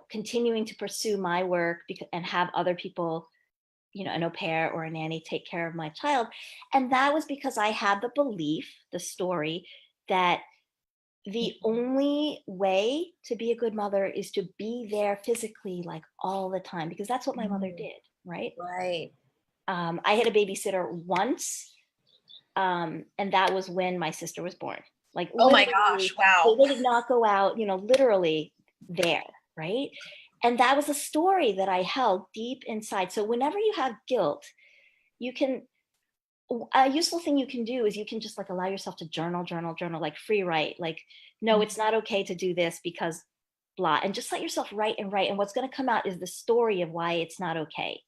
continuing to pursue my work and have other people, an au pair or a nanny take care of my child. And that was because I had the belief, the story, that the only way to be a good mother is to be there physically, like, all the time, because that's what my mother Mm. did, right? Right. I had a babysitter once, and that was when my sister was born. Like, Oh my gosh. literally, Wow. they did not go out, literally there, right? And that was a story that I held deep inside. So whenever you have guilt, you can a useful thing you can do is you can just, like, allow yourself to journal, journal, journal, like free write, like, no, it's not okay to do this because blah, and just let yourself write and write. And what's going to come out is the story of why it's not okay.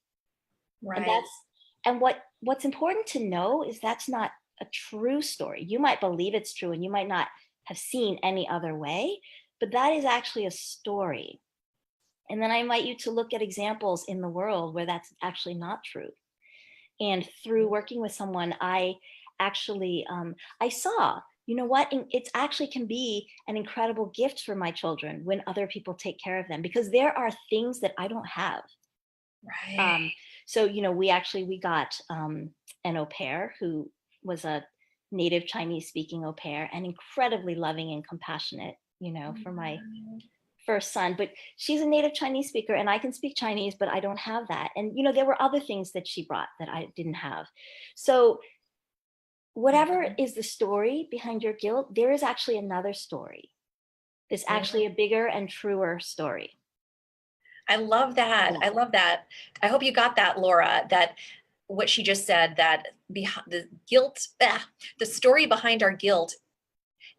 And Right. what's important to know is that's not a true story. You might believe it's true and you might not have seen any other way, but that is actually a story. And then I invite you to look at examples in the world where that's actually not true. And through working with someone, I actually I saw, what, it's actually can be an incredible gift for my children when other people take care of them, because there are things that I don't have. Right. Um, so, we got an au pair who was a native Chinese speaking au pair, and incredibly loving and compassionate, for my first son. But she's a native Chinese speaker, and I can speak Chinese, but I don't have that. And, there were other things that she brought that I didn't have. So, whatever is the story behind your guilt, there is actually another story. There's actually a bigger and truer story. I love that. I Yeah. love that. I hope you got that, Laura, that what she just said, that the guilt, the story behind our guilt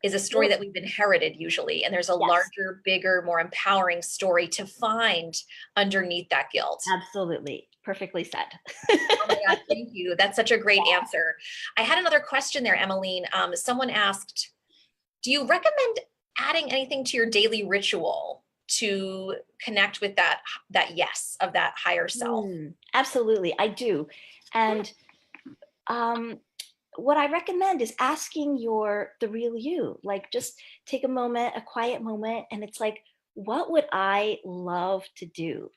is a story Guilt, that we've inherited usually. And there's a yes. larger, bigger, more empowering story to find underneath that guilt. Absolutely. Perfectly said. Oh my God, thank you. That's such a great answer. I had another question there, Emmeline. Someone asked, do you recommend adding anything to your daily ritual to connect with that yes of that higher self? Absolutely, I do. And um, what I recommend is asking the real you. Like, just take a moment, a quiet moment, and it's like, what would I love to do?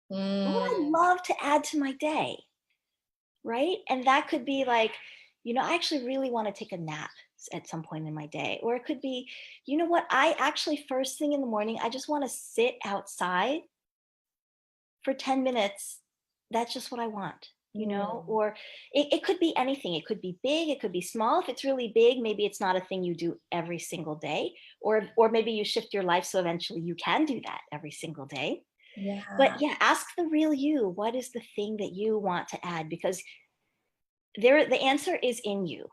What would I Mm, love to add to my day? Right? And that could be like, I actually really want to take a nap. at some point in my day. Or it could be, you know what, I actually first thing in the morning, I just want to sit outside for 10 minutes. That's just what I want, or it could be anything. It could be big, it could be small. If it's really big, maybe it's not a thing you do every single day, or maybe you shift your life so eventually you can do that every single day. But Yeah. yeah, ask the real you, what is the thing that you want to add? Because the answer is in you.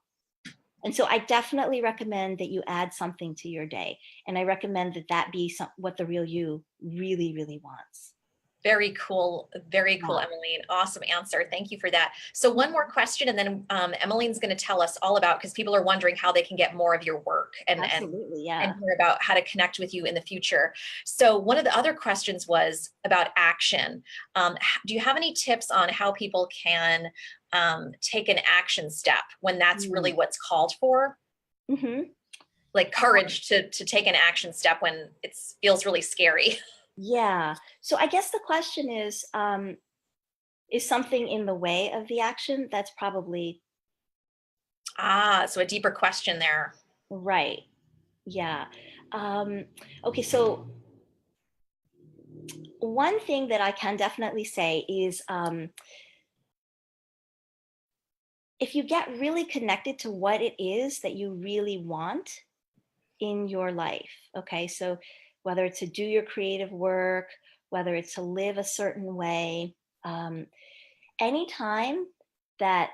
And so I definitely recommend that you add something to your day. And I recommend that that be what the real you really, really wants. Very cool. Very cool, Yeah. Emmeline. Awesome answer. Thank you for that. So one more question, and then Emmeline's going to tell us all about, because people are wondering how they can get more of your work Absolutely, and yeah. hear about how to connect with you in the future. So one of the other questions was about action. Do you have any tips on how people can take an action step when that's really what's called for? Mm-hmm. Like courage to take an action step when it feels really scary. Yeah. So I guess the question is something in the way of the action? That's probably So a deeper question there. right. Yeah. Okay. So one thing that I can definitely say is if you get really connected to what it is that you really want in your life, okay? So whether it's to do your creative work, whether it's to live a certain way, um, anytime that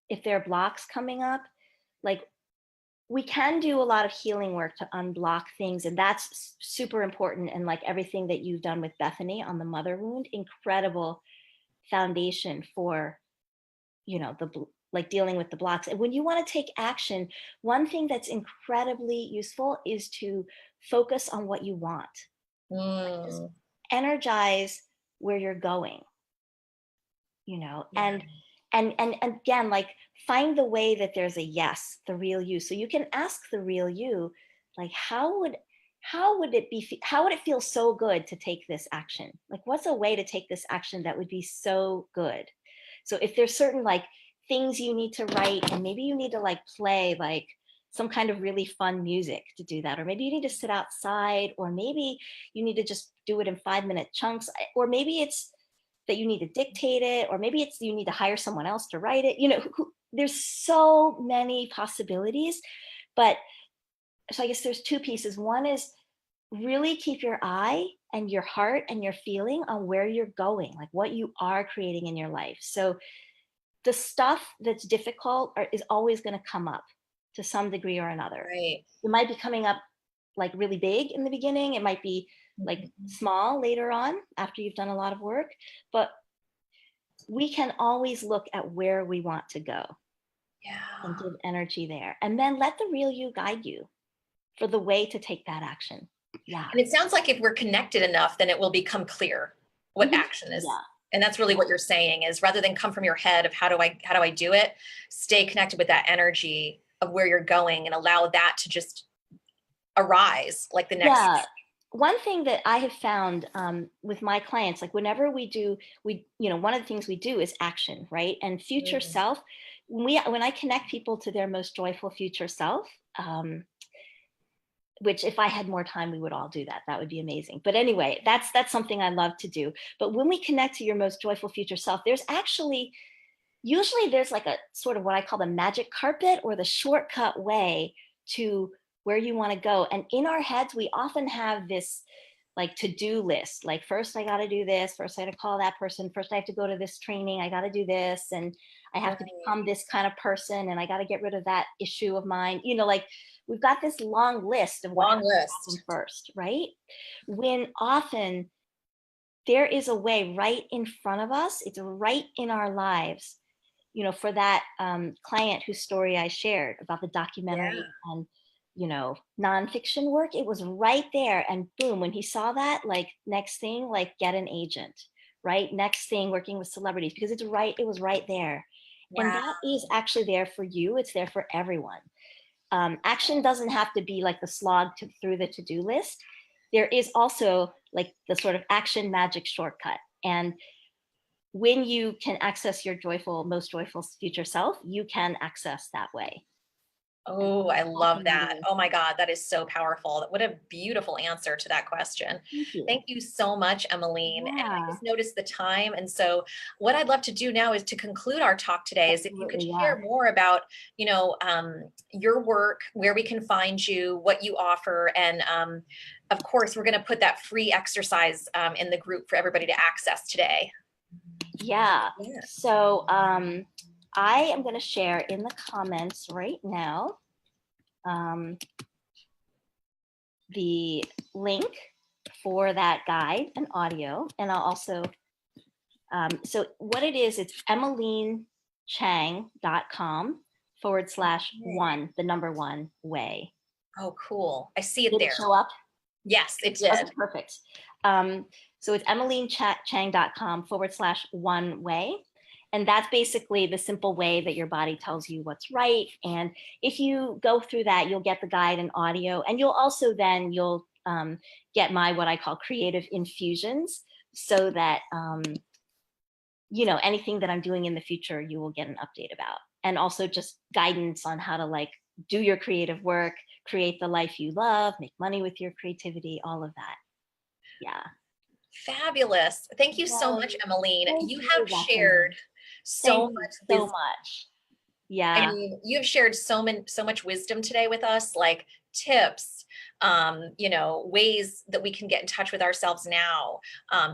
if there are blocks coming up, like we can do a lot of healing work to unblock things, and that's super important. And like everything that you've done with Bethany on the mother wound, incredible foundation for like dealing with the blocks. And when you want to take action, one thing that's incredibly useful is to focus on what you want. Just Mm, energize where you're going, yeah. and again, like find the way that there's a yes, the real you. So you can ask the real you, like, how would it feel so good to take this action? Like, what's a way to take this action that would be so good? So if there's certain like things you need to write, and maybe you need to like play like some kind of really fun music to do that, or maybe you need to sit outside, or maybe you need to just do it in 5-minute chunks, or maybe it's that you need to dictate it, or maybe it's you need to hire someone else to write it. There's so many possibilities. But so I guess there's two pieces. One is really keep your eye and your heart and your feeling on where you're going, like what you are creating in your life. So the stuff that's difficult is always going to come up to some degree or another. Right. It might be coming up like really big in the beginning. It might be like small later on after you've done a lot of work, but we can always look at where we want to go and Yeah. give energy there. And then let the real you guide you for the way to take that action. Yeah. And it sounds like if we're connected enough, then it will become clear what action is. Yeah. And that's really what you're saying, is rather than come from your head of how do I do it, stay connected with that energy of where you're going and allow that to just arise like the next. Yeah. One thing that I have found with my clients, like whenever one of the things we do is action, right? And future self, when I connect people to their most joyful future self, which if I had more time, we would all do that. That would be amazing. But anyway, that's something I love to do. But when we connect to your most joyful future self, usually there's like a sort of what I call the magic carpet, or the shortcut way to where you want to go. And in our heads, we often have this like to-do list. Like, first I got to do this, first I got to call that person, first I have to go to this training, I got to do this, and I have to become this kind of person, and I got to get rid of that issue of mine. Like we've got this long list of what has to happen first, right? When often there is a way right in front of us, it's right in our lives. For that client whose story I shared about the documentary and nonfiction work, it was right there. And boom, when he saw that, like next thing, like get an agent, right? Next thing, working with celebrities, because it was right there. Wow. And that is actually there for you. It's there for everyone. Action doesn't have to be like the slog through the to-do list. There is also like the sort of action magic shortcut. And when you can access your most joyful future self, you can access that way. Oh, I love that. Fascinating. Oh my God, that is so powerful. What a beautiful answer to that question. Thank you. Thank you so much, Emmeline. And I Yeah, just noticed the time. And so what I'd love to do now is to conclude our talk today is if you could absolutely. Yeah. share more about, your work, where we can find you, what you offer. And of course, we're going to put that free exercise in the group for everybody to access today. Yeah. Yeah. So I am going to share in the comments right now the link for that guide and audio. And I'll also, so what it is, it's emmelineChang.com/1, the number one way. Oh, cool. I see it Did it there. show up? Yes, it Okay, did. perfect. So it's emmelineChang.com/1 way. And that's basically the simple way that your body tells you what's right. And if you go through that, you'll get the guide and audio. And you'll also then, you'll get my, what I call creative infusions, so that, anything that I'm doing in the future, you will get an update about. And also just guidance on how to like do your creative work, create the life you love, make money with your creativity, all of that. Yeah. Fabulous. Thank you so Yay. much, Emmeline. Thank You you, have Bethany. shared so Thank you much so wisdom. much. I Yeah. mean, you have shared so much wisdom today with us, like tips, ways that we can get in touch with ourselves now,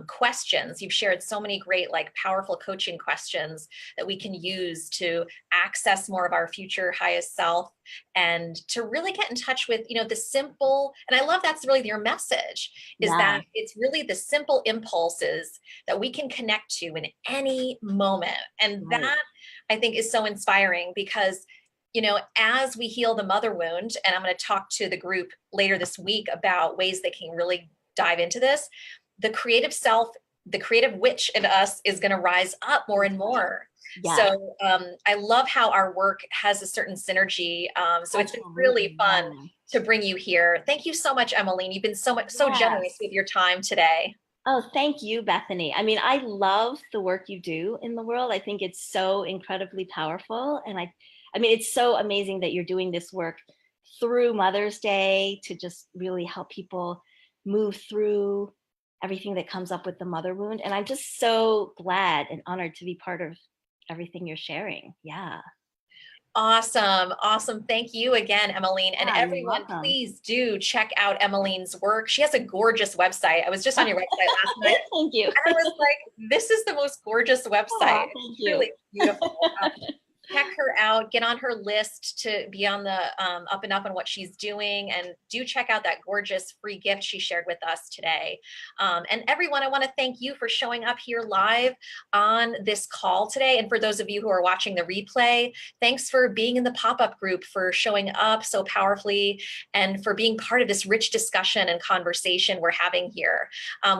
questions. You've shared so many great, like powerful coaching questions that we can use to access more of our future highest self and to really get in touch with, the simple, and I love that's really your message, is Yeah. that it's really the simple impulses that we can connect to in any moment. And Right. that I think is so inspiring because, as we heal the mother wound, and I'm going to talk to the group later this week about ways they can really dive into this, the creative self, the creative witch in us is going to rise up more and more. Yeah. So I love how our work has a certain synergy. So it's been really Absolutely. fun Yeah. to bring you here. Thank you so much, Emmeline. You've been so generous Yes. with your time today. Oh, thank you, Bethany. I mean, I love the work you do in the world. I think it's so incredibly powerful. And I mean, it's so amazing that you're doing this work through Mother's Day to just really help people move through everything that comes up with the mother wound. And I'm just so glad and honored to be part of everything you're sharing. Yeah. Awesome. Awesome. Thank you again, Emmeline. And Yeah, you're everyone, welcome. please do check out Emmeline's work. She has a gorgeous website. I was just on your website last night Thank you. and I was like, this is the most gorgeous website. Oh, It's thank you. really beautiful. Check her out, get on her list to be on the up and up on what she's doing, and do check out that gorgeous free gift she shared with us today. And everyone, I want to thank you for showing up here live on this call today. And for those of you who are watching the replay, thanks for being in the pop-up group, for showing up so powerfully, and for being part of this rich discussion and conversation we're having here.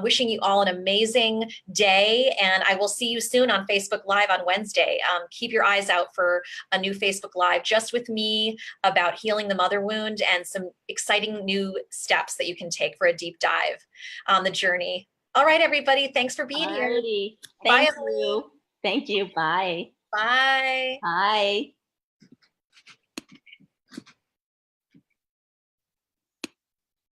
Wishing you all an amazing day, and I will see you soon on Facebook Live on Wednesday. Keep your eyes out for a new Facebook Live just with me about healing the mother wound and some exciting new steps that you can take for a deep dive on the journey. All right, everybody. Thanks for being here. Alrighty. Bye, Thank Emily. you. Thank you. Bye. Bye. Bye.